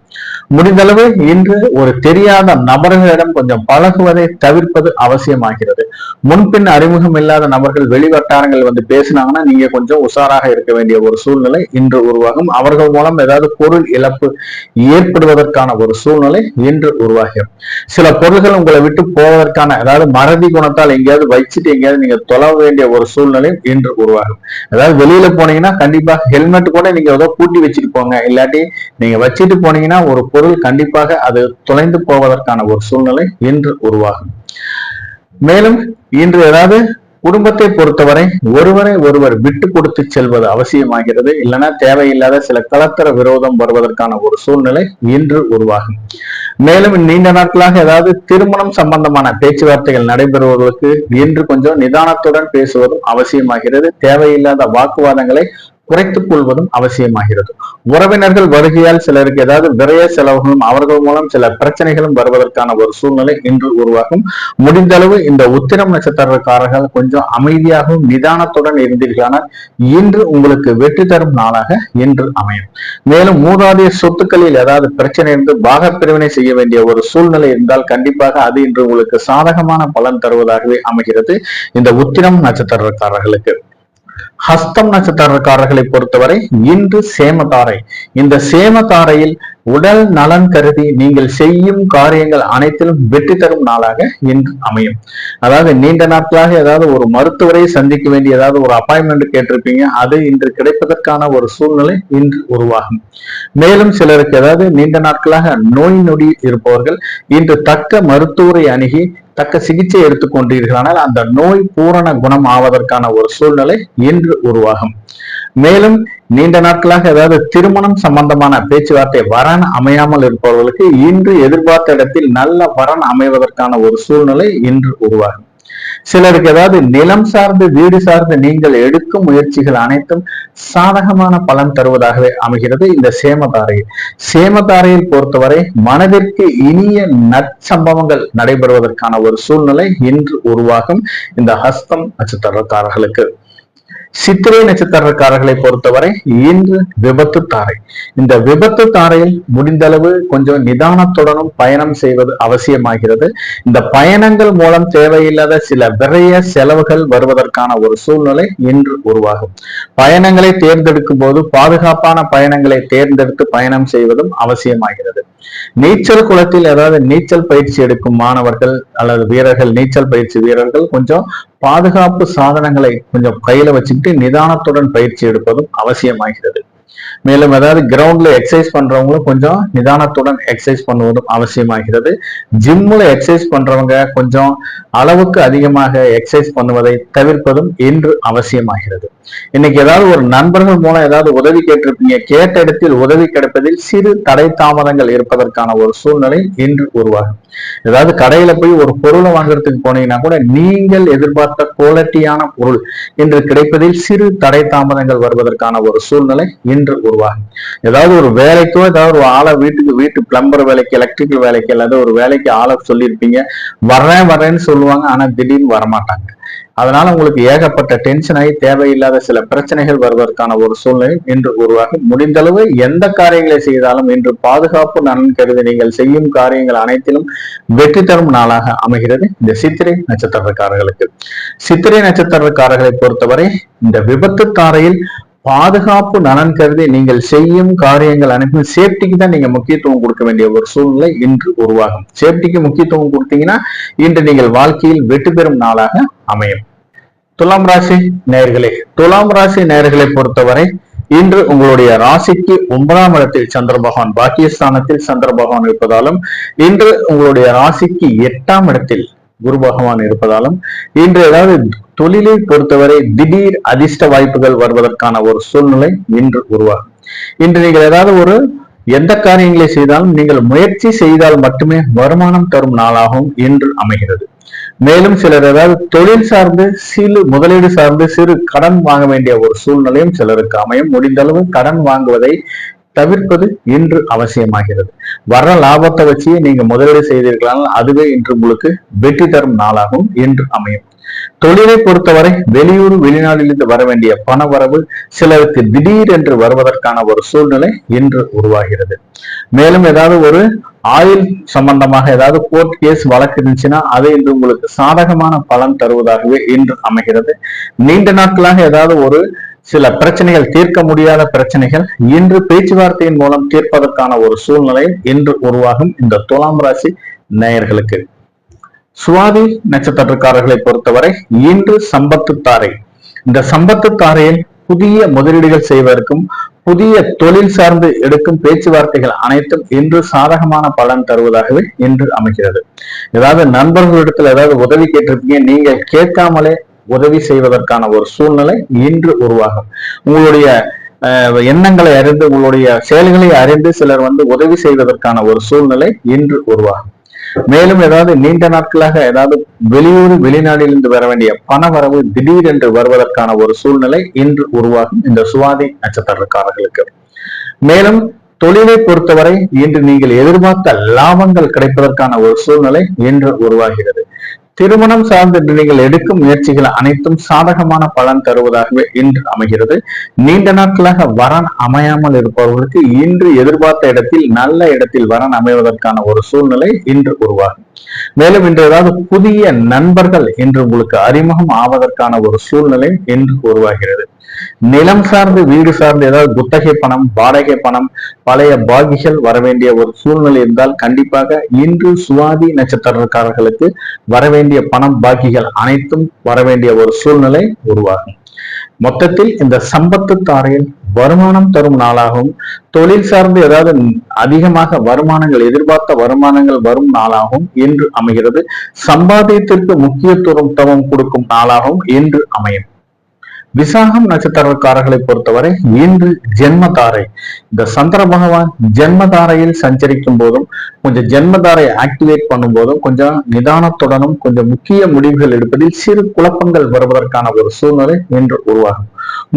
முடிந்தளவு இன்று ஒரு தெரியாத நபர்களிடம் கொஞ்சம் பழகுவதை தவிர்ப்பது அவசியமாகிறது. முன்பின் அறிமுகம் இல்லாத நபர்கள் வெளிவட்டாரங்கள் வந்து பேசினாங்கன்னா நீங்க கொஞ்சம் உஷாராக இருக்க வேண்டிய ஒரு சூழ்நிலை இன்று உருவாகும். அவர்கள் மூலம் ஏதாவது பொருள் இழப்பு ஏற்படுவதற்கான ஒரு சூழ்நிலை இன்று உருவாகும். சில பொருள்கள் உங்களை விட்டு போவதற்கான அதாவது மறதி குணத்தால் எங்கேயாவது வச்சுட்டு எங்கேயாவது நீங்க தொலைவ வேண்டிய ஒரு சூழ்நிலை இன்று உருவாகும். அதாவது வெளியில போனீங்கன்னா கண்டிப்பா ஹெல்மெட் கூட நீங்க ஏதோ பூட்டி வச்சுட்டு போங்க, இல்லாட்டி நீங்க வச்சுட்டு போனீங்கன்னா ஒரு பொருள் கண்டிப்பாக அது தொலைந்து போவதற்கான ஒரு சூழ்நிலை இன்று உருவாகும். மேலும் இன்று ஏதாவது குடும்பத்தை பொறுத்தவரை ஒருவரை ஒருவர் விட்டு கொடுத்து செல்வது அவசியமாகிறது. இல்லைன்னா தேவையில்லாத சில கலத்தர விரோதம் வருவதற்கான ஒரு சூழ்நிலை இன்று உருவாகும். மேலும் நீண்ட நாட்களாக ஏதாவது திருமணம் சம்பந்தமான பேச்சுவார்த்தைகள் நடைபெறுவதற்கு இன்று கொஞ்சம் நிதானத்துடன் பேசுவதும் அவசியமாகிறது. தேவையில்லாத வாக்குவாதங்களை குறைத்துக் கொள்வதும் அவசியமாகிறது. உறவினர்கள் வருகையால் சிலருக்கு ஏதாவது விரைய செலவுகளும் அவர்கள் மூலம் சில பிரச்சனைகளும் வருவதற்கான ஒரு சூழ்நிலை இன்று உருவாகும். முடிந்தளவு இந்த உத்திரம் நட்சத்திரக்காரர்கள் கொஞ்சம் அமைதியாகவும் நிதானத்துடன் இருந்தீர்களானால் இன்று உங்களுக்கு வெற்றி தரும் நாளாக இன்று அமையும். மேலும் மூதாதைய சொத்துக்களில் ஏதாவது பிரச்சனை இருந்து பாகப்பிரிவினை செய்ய வேண்டிய ஒரு சூழ்நிலை இருந்தால் கண்டிப்பாக அது இன்று உங்களுக்கு சாதகமான பலன் தருவதாகவே அமைகிறது இந்த உத்திரம் நட்சத்திரக்காரர்களுக்கு. ஹஸ்தம் நட்சத்திரக்காரர்களை பொறுத்தவரை இன்று சேமதாரை. இந்த சேமதாரையில் உடல் நலன் கருதி நீங்கள் செய்யும் காரியங்கள் அனைத்திலும் வெற்றி தரும் நாளாக இன்று அமையும். அதாவது நீண்ட நாட்களாக ஏதாவது ஒரு மருத்துவரை சந்திக்க வேண்டிய ஏதாவது ஒரு அப்பாயின்மெண்ட் கேட்டிருப்பீங்க, அது இன்று கிடைப்பதற்கான ஒரு சூழ்நிலை இன்று உருவாகும். மேலும் சிலருக்கு ஏதாவது நீண்ட நாட்களாக நோய் நொடி இருப்பவர்கள் இன்று தக்க மருத்துவரை அணுகி தக்க சிகிச்சை எடுத்துக்கொண்டீர்களானால் அந்த நோய் பூரண குணம் ஆவதற்கான ஒரு சூழ்நிலை இன்று உருவாகும். மேலும் நீண்ட நாட்களாக ஏதாவது திருமணம் சம்பந்தமான பேச்சுவார்த்தை வரன் அமையாமல் இருப்பவர்களுக்கு இன்று எதிர்பார்த்த இடத்தில் நல்ல வரன் அமைவதற்கான ஒரு சூழ்நிலை இன்று உருவாகும். சிலருக்கு ஏதாவது நிலம் சார்ந்து வீடு சார்ந்து நீங்கள் எடுக்கும் முயற்சிகள் அனைத்தும் சாதகமான பலன் தருவதாகவே அமைகிறது இந்த சேமதாரையில். சேமதாரையில் பொறுத்தவரை மனதிற்கு இனிய நற்சம்பவங்கள் நடைபெறுவதற்கான ஒரு சூழ்நிலை இன்று உருவாகும் இந்த ஹஸ்தம் நட்சத்திரக்காரர்களுக்கு. சித்திரை நட்சத்திரக்காரர்களை பொறுத்தவரை இன்று விபத்து தாரை. இந்த விபத்து தாரையில் முடிந்தளவு கொஞ்சம் நிதானத்துடனும் பயணம் செய்வது அவசியமாகிறது. இந்த பயணங்கள் மூலம் தேவையில்லாத சில விரைய செலவுகள் வருவதற்கான ஒரு சூழ்நிலை இன்று உருவாகும். பயணங்களை தேர்ந்தெடுக்கும் போது பாதுகாப்பான பயணங்களை தேர்ந்தெடுத்து பயணம் செய்வதும் அவசியமாகிறது. நீச்சல் குளத்தில் ஏதாவது நீச்சல் பயிற்சி எடுக்கும் மாணவர்கள் அல்லது வீரர்கள், நீச்சல் பயிற்சி வீரர்கள் கொஞ்சம் பாதுகாப்பு சாதனங்களை கொஞ்சம் கையில வச்சுக்கிட்டு நிதானத்துடன் பயிற்சி எடுப்பதும் அவசியமாகிறது. மேலும் ஏதாவது கிரவுண்ட்ல எக்ஸசைஸ் பண்றவங்களும் கொஞ்சம் நிதானத்துடன் எக்ஸசைஸ் பண்ணுவதும் அவசியமாகிறது. ஜிம்ல எக்ஸசைஸ் பண்றவங்க கொஞ்சம் அளவுக்கு அதிகமாக எக்ஸசைஸ் பண்ணுவதை தவிர்ப்பதும் இன்று அவசியமாகிறது. இன்னைக்கு ஏதாவது ஒரு நண்பர்கள் மூலம் ஏதாவது உதவி கேட்டிருப்பீங்க, கேட்ட இடத்தில் உதவி கிடைப்பதில் சிறு தடை தாமதங்கள் இருப்பதற்கான ஒரு சூழ்நிலை இன்று உருவாகும். ஏதாவது கடையில போய் ஒரு பொருளை வாங்குறதுக்கு போனீங்கன்னா கூட நீங்கள் எதிர்பார்த்த குவாலிட்டியான பொருள் இன்று கிடைப்பதில் சிறு தடை தாமதங்கள் வருவதற்கான ஒரு சூழ்நிலை இன்று உருவாகும். ஏதாவது ஒரு வேலைக்கோ ஏதாவது ஒரு ஆளை வீட்டு பிளம்பர் வேலைக்கு, எலக்ட்ரிக்கல் வேலைக்கு அல்லது ஒரு வேலைக்கு ஆளை சொல்லியிருப்பீங்க, வரேன்னு சொல்லுவாங்க, ஆனா திடீர்னு வரமாட்டாங்க. அதனால உங்களுக்கு ஏகப்பட்ட டென்ஷன் ஆகி தேவையில்லாத சில பிரச்சனைகள் வருவதற்கான ஒரு சூழ்நிலை இன்று உருவாகும். முடிந்தளவு எந்த காரியங்களை செய்தாலும் இன்று பாதுகாப்பு நலன் கருதி நீங்கள் செய்யும் காரியங்கள் அனைத்திலும் வெற்றி தரும் நாளாக அமைகிறது இந்த சித்திரை நட்சத்திரக்காரர்களுக்கு. சித்திரை நட்சத்திரக்காரர்களை பொறுத்தவரை இந்த விபத்து தாரையில் பாதுகாப்பு நலன் கருதி நீங்கள் செய்யும் காரியங்கள் அனைத்தும் சேஃப்டிக்கு தான் நீங்க முக்கியத்துவம் கொடுக்க வேண்டிய ஒரு சூழ்நிலை இன்று உருவாகும். சேஃப்டிக்கு முக்கியத்துவம் கொடுத்தீங்கன்னா இன்று நீங்கள் வாழ்க்கையில் வெற்றி பெறும் நாளாக அமையும். துலாம் ராசி நேயர்களே, துலாம் ராசி நேயர்களை பொறுத்தவரை இன்று உங்களுடைய ராசிக்கு 9ஆம் இடத்தில் சந்திர பகவான், பாக்கியஸ்தானத்தில் சந்திர பகவான் இருப்பதாலும், இன்று உங்களுடைய ராசிக்கு 8ஆம் இடத்தில் குரு பகவான் இருப்பதாலும், இன்று ஏதாவது தொழிலை பொறுத்தவரை திடீர் அதிர்ஷ்ட வாய்ப்புகள் வருவதற்கான ஒரு சூழ்நிலை இன்று உருவாகும். இன்று நீங்கள் ஏதாவது எந்த காரியங்களை செய்தாலும் நீங்கள் முயற்சி செய்தால் மட்டுமே வருமானம் தரும் நாளாகவும் இன்று அமைகிறது. மேலும் சிலர் ஏதாவது தொழில் சார்ந்து முதலீடு சார்ந்து சிறு கடன் வாங்க வேண்டிய ஒரு சூழ்நிலையும் சிலருக்கு அமையும். முடிந்த அளவு கடன் வாங்குவதை தவிர்ப்பது இன்று அவசியமாகிறது. வர்ற லாபத்தை வச்சு நீங்க முதலீடு செய்தீர்களால் அதுவே இன்று உங்களுக்கு வெற்றி தரும் நாளாகவும் இன்று அமையும். தொழிலை பொறுத்தவரை வெளியூர் வெளிநாட்டிலிருந்து வர வேண்டிய பண வரவு சிலருக்கு திடீர் என்று வருவதற்கான ஒரு சூழ்நிலை இன்று உருவாகிறது. மேலும் ஏதாவது ஒரு ஆயுள் சம்பந்தமாக ஏதாவது கோர்ட் கேஸ் வழக்கு இருந்துச்சுன்னா அது இன்று உங்களுக்கு சாதகமான பலன் தருவதாகவே இன்று அமைகிறது. நீண்ட நாட்களாக ஏதாவது சில பிரச்சனைகள், தீர்க்க முடியாத பிரச்சனைகள் இன்று பேச்சுவார்த்தையின் மூலம் தீர்ப்பதற்கான ஒரு சூழ்நிலை இன்று உருவாகும் இந்த துலாம் ராசி நேயர்களுக்கு. சுவாதி நட்சத்திரக்காரர்களை பொறுத்தவரை இன்று சம்பத்து தாரை. இந்த சம்பத்து தாரையில் புதிய முதலீடுகள் செய்வதற்கும் புதிய தொழில் சார்ந்து எடுக்கும் பேச்சுவார்த்தைகள் அனைத்தும் இன்று சாதகமான பலன் தருவதாகவே இன்று அமைகிறது. ஏதாவது நண்பர்களிடத்தில் ஏதாவது உதவி கேட்டிருப்பீங்க, நீங்கள் கேட்காமலே உதவி செய்வதற்கான ஒரு சூழ்நிலை இன்று உருவாகும். உங்களுடைய எண்ணங்களை அறிந்து, உங்களுடைய செயல்களை அறிந்து சிலர் உதவி செய்வதற்கான ஒரு சூழ்நிலை இன்று உருவாகும். மேலும் ஏதாவது நீண்ட நாட்களாக ஏதாவது வெளியூர் வெளிநாட்டிலிருந்து வர வேண்டிய பண வரவு திடீர் என்று வருவதற்கான ஒரு சூழ்நிலை இன்று உருவாகும் இந்த சுவாதி நட்சத்திரக்காரர்களுக்கு. மேலும் தொழிலை பொறுத்தவரை இன்று நீங்கள் எதிர்பார்த்த லாபங்கள் கிடைப்பதற்கான ஒரு சூழ்நிலை இன்று உருவாகிறது. திருமணம் சார்ந்து நீங்கள் எடுக்கும் முயற்சிகள் அனைத்தும் சாதகமான பலன் தருவதாகவே இன்று அமைகிறது. நீண்ட நாட்களாக வரன் அமையாமல் இருப்பவர்களுக்கு இன்று எதிர்பார்த்த இடத்தில் நல்ல இடத்தில் வரன் அமைவதற்கான ஒரு சூழ்நிலை இன்று உருவாகும். மேலும் இன்று ஏதாவது புதிய நண்பர்கள் இன்று உங்களுக்கு அறிமுகம் ஆவதற்கான ஒரு சூழ்நிலை இன்று உருவாகிறது. நிலம் சார்ந்து வீடு சார்ந்து ஏதாவது குத்தகை பணம், வாடகை பணம், பழைய பாகிகள் வரவேண்டிய ஒரு சூழ்நிலை இருந்தால் கண்டிப்பாக இன்று சுவாதி நட்சத்திரக்காரர்களுக்கு வரவேண்டிய பணம் பாக்கிகள் அனைத்தும் வரவேண்டிய ஒரு சூழ்நிலை உருவாகும். மொத்தத்தில் இந்த சம்பத்து தாரையில் வருமானம் தரும் நாளாகவும், தொழில் சார்ந்து ஏதாவது அதிகமாக வருமானங்கள், எதிர்பார்த்த வருமானங்கள் வரும் நாளாகவும் இன்று அமைகிறது. சம்பாதியத்திற்கு முக்கியத்துவம் கொடுக்கும் நாளாகவும் இன்று அமையும். விசாகம் நட்சத்திரக்காரர்களை பொறுத்தவரை இன்று ஜென்மதாரை. இந்த சந்திர பகவான் ஜென்மதாரையில் சஞ்சரிக்கும் போதும் கொஞ்சம் ஜென்மதாரை ஆக்டிவேட் பண்ணும் போதும் கொஞ்சம் நிதானத்துடனும் கொஞ்சம் முக்கிய முடிவுகள் எடுப்பதில் சிறு குழப்பங்கள் வருவதற்கான ஒரு சூழ்நிலை இன்று உருவாகும்.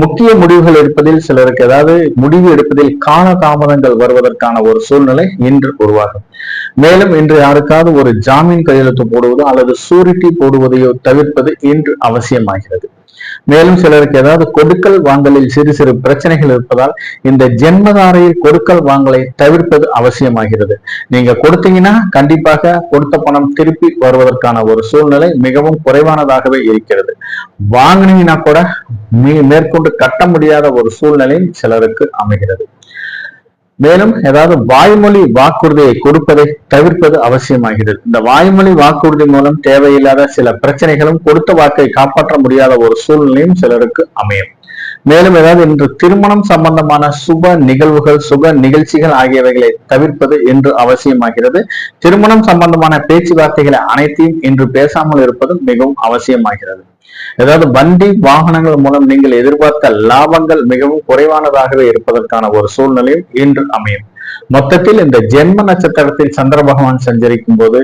முக்கிய முடிவுகள் எடுப்பதில் சிலருக்கு ஏதாவது முடிவு எடுப்பதில் கால தாமதங்கள் வருவதற்கான ஒரு சூழ்நிலை இன்று உருவாகும். மேலும் இன்று யாருக்காவது ஒரு ஜாமீன் கையெழுத்து போடுவதோ அல்லது சூரிட்டி போடுவதையோ தவிர்ப்பது இன்று அவசியமாகிறது. மேலும் சிலருக்கு ஏதாவது கொடுக்கல் வாங்கலில் சிறு சிறு பிரச்சனைகள் இருப்பதால் இந்த ஜென்மதாரையில் கொடுக்கல் வாங்கலை தவிர்ப்பது அவசியமாகிறது. நீங்க கொடுத்தீங்கன்னா கண்டிப்பாக கொடுத்த பணம் திருப்பி வருவதற்கான ஒரு சூழ்நிலை மிகவும் குறைவானதாகவே இருக்கிறது. வாங்கினீங்கன்னா கூட மேற்கொண்டு கட்ட முடியாத ஒரு சூழ்நிலை சிலருக்கு அமைகிறது. மேலும் ஏதாவது வாய்மொழி வாக்குறுதியை கொடுப்பதை தவிர்ப்பது அவசியமாகிறது. இந்த வாய்மொழி வாக்குறுதி மூலம் தேவையில்லாத சில பிரச்சனைகளும் கொடுத்த வாக்கை காப்பாற்ற முடியாத ஒரு சூழ்நிலையும் சிலருக்கு அமையும். மேலும் ஏதாவது இன்று திருமணம் சம்பந்தமான சுப நிகழ்வுகள் சுப நிகழ்ச்சிகள் ஆகியவைகளை தவிர்ப்பது இன்று அவசியமாகிறது. திருமணம் சம்பந்தமான பேச்சுவார்த்தைகளை அனைத்தையும் இன்று பேசாமல் இருப்பது மிகவும் அவசியமாகிறது. ஏதாவது வண்டி வாகனங்கள் மூலம் நீங்கள் எதிர்பார்த்த லாபங்கள் மிகவும் குறைவானதாகவே இருப்பதற்கான ஒரு சூழ்நிலையும் இன்று அமையும். மொத்தத்தில் இந்த ஜென்ம நட்சத்திரத்தில் சந்திர பகவான் சஞ்சரிக்கும் போது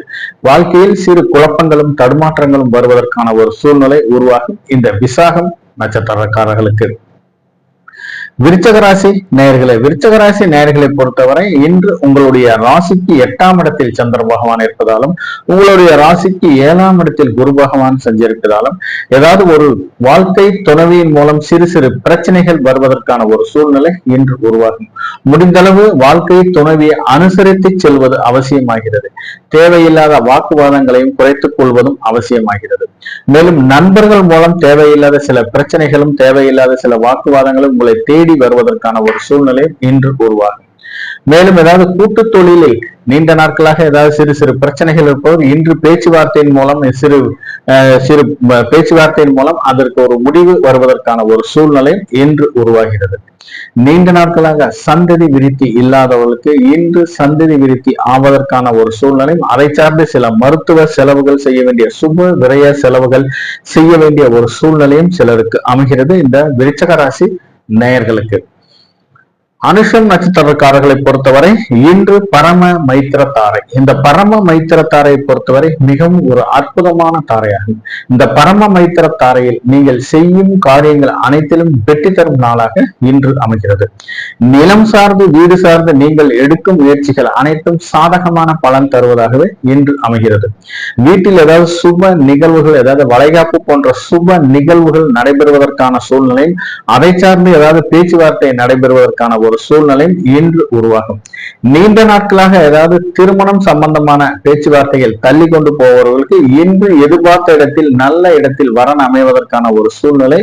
வாழ்க்கையில் சிறு குழப்பங்களும் தடுமாற்றங்களும் வருவதற்கான ஒரு சூழ்நிலை உருவாகும் இந்த விசாகம் நட்சத்திரக்காரர்களுக்கு. விருச்சக ராசி நேயர்களை பொறுத்தவரை இன்று உங்களுடைய ராசிக்கு 8ஆம் இடத்தில் சந்திர பகவான் இருப்பதாலும் உங்களுடைய ராசிக்கு 7ஆம் இடத்தில் குரு பகவான் சஞ்சரிப்பதாலும் ஏதாவது ஒரு வாழ்க்கை துணைவியின் மூலம் சிறு சிறு பிரச்சனைகள் வருவதற்கான ஒரு சூழ்நிலை இன்று உருவாகும். முடிந்தளவு வாழ்க்கை துணைவியை அனுசரித்து செல்வது அவசியமாகிறது. தேவையில்லாத வாக்குவாதங்களையும் குறைத்துக் கொள்வதும் அவசியமாகிறது. மேலும் நண்பர்கள் மூலம் தேவையில்லாத சில பிரச்சனைகளும் தேவையில்லாத சில வாக்குவாதங்களும் உங்களை தேடி வருவதற்கான ஒரு சூழ்நிலை இன்று உருவாகும். மேலும் ஏதாவது கூட்டு தொழிலில் நீண்ட நாட்களாக ஏதாவது சிறு சிறு பிரச்சனைகள் இருப்பவர் இன்று பேச்சுவார்த்தையின் மூலம் சிறு பேச்சுவார்த்தையின் மூலம் அதற்கு ஒரு முடிவு வருவதற்கான ஒரு சூழ்நிலை இன்று உருவாகிறது. நீண்ட நாட்களாக சந்ததி விருத்தி இல்லாதவர்களுக்கு இன்று சந்ததி விருத்தி ஆவதற்கான ஒரு சூழ்நிலை, அதை சார்ந்து சில மருத்துவ செலவுகள் செய்ய வேண்டிய சுப விரய செலவுகள் செய்ய வேண்டிய ஒரு சூழ்நிலையும் சிலருக்கு அமைகிறது. இந்த விருச்சக ராசி நேயர்களுக்கு. அனுஷம் நட்சத்திரக்காரர்களை பொறுத்தவரை இன்று பரம மைத்திர தாரை. இந்த பரம மைத்திர தாரையை பொறுத்தவரை மிகவும் ஒரு அற்புதமான தாரையாகும். இந்த பரம மைத்திர தாரையில் நீங்கள் செய்யும் காரியங்கள் அனைத்திலும் வெற்றி தரும் நாளாக இன்று அமைகிறது. நிலம் சார்ந்து வீடு சார்ந்து நீங்கள் எடுக்கும் முயற்சிகள் அனைத்தும் சாதகமான பலன் தருவதாகவே இன்று அமைகிறது. வீட்டில் ஏதாவது சுப நிகழ்வுகள் ஏதாவது வளைகாப்பு போன்ற சுப நிகழ்வுகள் நடைபெறுவதற்கான சூழ்நிலையும் அதை சார்ந்து ஏதாவது பேச்சுவார்த்தை நடைபெறுவதற்கான ஒரு சூழ்நிலை இன்று உருவாகும். நீண்ட நாட்களாக ஏதாவது திருமணம் சம்பந்தமான பேச்சுவார்த்தைகள் தள்ளி கொண்டு போபவர்களுக்கு இன்று எதிர்பார்த்த இடத்தில் நல்ல இடத்தில் வரன் அமைவதற்கான ஒரு சூழ்நிலை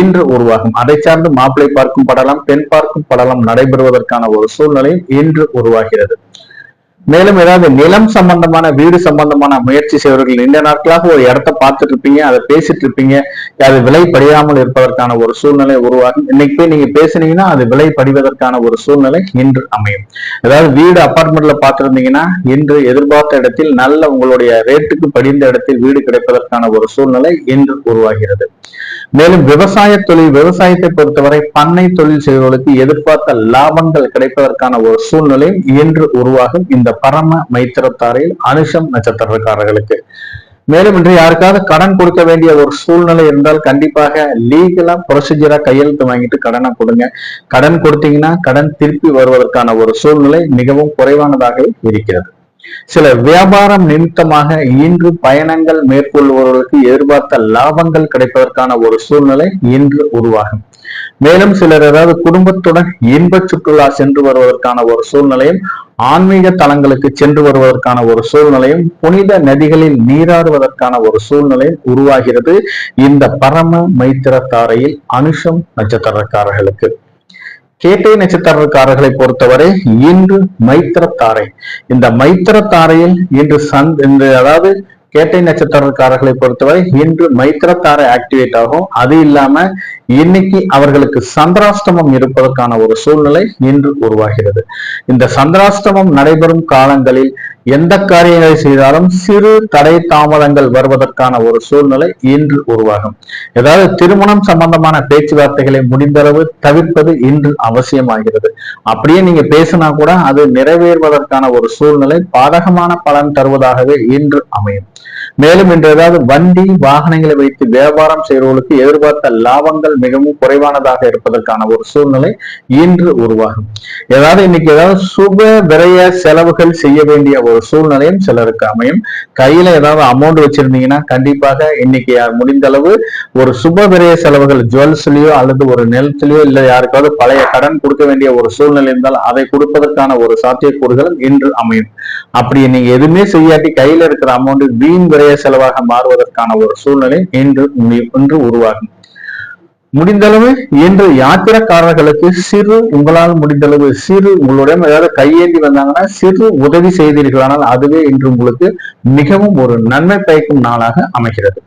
இன்று உருவாகும். அதை சார்ந்து மாப்பிள்ளை பார்க்கும் படலம் பெண் பார்க்கும் படலம் நடைபெறுவதற்கான ஒரு சூழ்நிலை இன்று உருவாகிறது. மேலும் ஏதாவது நிலம் சம்பந்தமான வீடு சம்பந்தமான முயற்சி செய்வர்கள் நீண்ட நாட்களாக ஒரு இடத்த பார்த்துட்டு இருப்பீங்க, அதை பேசிட்டு இருப்பீங்க, அது விலை படியாமல் இருப்பதற்கான ஒரு சூழ்நிலை உருவாகும். இன்னைக்கு போய் நீங்க பேசுனீங்கன்னா அது விலை படிவதற்கான ஒரு சூழ்நிலை இன்று அமையும். ஏதாவது வீடு அபார்ட்மெண்ட்ல பார்த்திருந்தீங்கன்னா இன்று எதிர்பார்த்த இடத்தில் நல்ல உங்களுடைய ரேட்டுக்கு படிந்த இடத்தில் வீடு கிடைப்பதற்கான ஒரு சூழ்நிலை இன்று உருவாகிறது. மேலும் விவசாயத்தை பொறுத்தவரை பண்ணை தொழில் செய்வர்களுக்கு எதிர்பார்த்த லாபங்கள் கிடைப்பதற்கான ஒரு சூழ்நிலை இன்று உருவாகும் இந்த பரம மைத்திரத்தாரில் அனுஷம் நட்சத்திரக்காரர்களுக்கு. மேலும் இன்று யாருக்காவது கடன் கொடுக்க வேண்டிய ஒரு சூழ்நிலை இருந்தால் கண்டிப்பாக லீகலா ப்ரொசீஜரா கையெழுத்து வாங்கிட்டு கடனை கொடுங்க. கடன் கொடுத்தீங்கன்னா கடன் திருப்பி வருவதற்கான ஒரு சூழ்நிலை மிகவும் குறைவானதாக இருக்கிறது. சில வியாபாரம் நிமித்தமாக இன்று பயணங்கள் மேற்கொள்பவர்களுக்கு எதிர்பார்த்த லாபங்கள் கிடைப்பதற்கான ஒரு சூழ்நிலை இன்று உருவாகும். மேலும் சிலர் ஏதாவது குடும்பத்துடன் இன்ப சுற்றுலா சென்று வருவதற்கான ஒரு சூழ்நிலையும் ஆன்மீக தலங்களுக்கு சென்று வருவதற்கான ஒரு சூழ்நிலையும் புனித நதிகளில் நீராடுவதற்கான ஒரு சூழ்நிலையும் உருவாகிறது இந்த பரம மைத்திர தாரையில் அனுஷம் நட்சத்திரக்காரர்களுக்கு. கேட்டை நட்சத்திரக்காரர்களை பொறுத்தவரை இன்று மைத்திரத்தாரை. இந்த மைத்திரத்தாரையில் இன்று அதாவது கேட்டை நட்சத்திரக்காரர்களை பொறுத்தவரை இன்று மைத்திரத்தாரை ஆக்டிவேட் ஆகும். அது இல்லாம இன்னைக்கு அவர்களுக்கு சந்திராஷ்டமம் இருப்பதற்கான ஒரு சூழ்நிலை இன்று உருவாகிறது. இந்த சந்திராஷ்டமம் நடைபெறும் காலங்களில் எந்த காரியங்களை செய்தாலும் சிறு தடை தாமதங்கள் வருவதற்கான ஒரு சூழ்நிலை இன்று உருவாகும். ஏதாவது திருமணம் சம்பந்தமான பேச்சுவார்த்தைகளை முடிந்தளவு தவிர்ப்பது இன்று அவசியமாகிறது. அப்படியே நீங்க பேசினா கூட அது நிறைவேறுவதற்கான ஒரு சூழ்நிலை பாதகமான பலன் தருவதாகவே இன்று அமையும். மேலும் இன்று ஏதாவது வண்டி வாகனங்களை வைத்து வியாபாரம் செய்வர்களுக்கு எதிர்பார்த்த லாபங்கள் மிகவும் குறைவானதாக இருப்பதற்கான ஒரு சூழ்நிலை இன்று உருவாகும். ஏதாவது இன்னைக்கு ஏதாவது சுப விரய செலவுகள் செய்ய வேண்டிய ஒரு சூழ்நிலையும் சிலருக்கு அமையும். கையில ஏதாவது அமௌண்ட் வச்சிருந்தீங்கன்னா கண்டிப்பாக இன்னைக்கு முடிந்த அளவு ஒரு சுப விரய செலவுகள் ஜுவல்ஸ்லயோ அல்லது ஒரு நிலத்திலயோ இல்ல யாருக்காவது பழைய கடன் கொடுக்க வேண்டிய ஒரு சூழ்நிலை இருந்தால் அதை கொடுப்பதற்கான ஒரு சாத்தியக்கூறுகளும் இன்று அமையும். அப்படி நீங்க எதுவுமே செய்யாட்டி கையில இருக்கிற அமௌண்ட் வீண் விரய செலவாக மாறுவதற்கான ஒரு சூழ்நிலை இன்று உருவாகும். முடிந்தளவு இன்று யாத்திரக்காரர்களுக்கு உங்களால் முடிந்தளவு உங்களுடன் ஏதாவது கையேந்தி வந்தாங்கன்னா சிறு உதவி செய்தீர்களானால் அதுவே இன்று உங்களுக்கு மிகவும் ஒரு நன்மை பயக்கும் நாளாக அமைகிறது.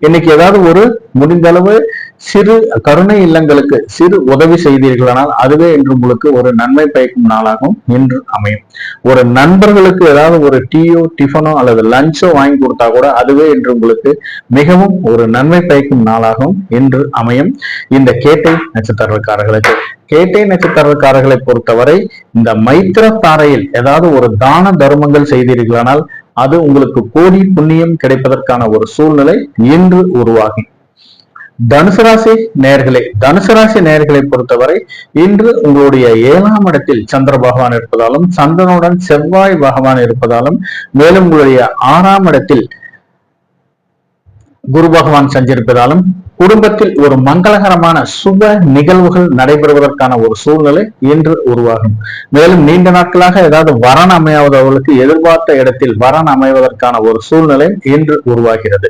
இன்னைக்கு ஏதாவது ஒரு முடிந்தளவு சிறு கருணை இல்லங்களுக்கு சிறு உதவி செய்தீர்களானால் அதுவே இன்று உங்களுக்கு ஒரு நன்மை பயக்கும் நாளாகவும் இன்று அமையும். ஒரு நண்பர்களுக்கு ஏதாவது ஒரு டீயோ டிஃபனோ அல்லது லஞ்சோ வாங்கி கொடுத்தா கூட அதுவே இன்று உங்களுக்கு மிகவும் ஒரு நன்மை பயக்கும் நாளாகவும் இன்று அமையும். இந்த கேட்டை நட்சத்திரக்காரர்களுக்கு கேட்டை நட்சத்திரக்காரர்களை பொறுத்தவரை இந்த மைத்திர தாரையில் ஏதாவது ஒரு தான தர்மங்கள் செய்தீர்களானால் அது உங்களுக்கு கோடி புண்ணியம் கிடைப்பதற்கான ஒரு சூழ்நிலை இன்று உருவாகும். தனுசு ராசி நேயர்களை பொறுத்தவரை இன்று உங்களுடைய 7ஆம் இடத்தில் சந்திர பகவான் இருப்பதாலும் சந்திரனுடன் செவ்வாய் பகவான் இருப்பதாலும் மேலும் உங்களுடைய 6ஆம் இடத்தில் குரு பகவான் சஞ்சரிப்பதாலும் குடும்பத்தில் ஒரு மங்களகரமான சுப நிகழ்வுகள் நடைபெறுவதற்கான ஒரு சூழ்நிலை இன்று உருவாகும். மேலும் நீண்ட நாட்களாக ஏதாவது வரன் அமையாதவர்களுக்கு எதிர்பார்த்த இடத்தில் வரன் அமைவதற்கான ஒரு சூழ்நிலை இன்று உருவாகிறது.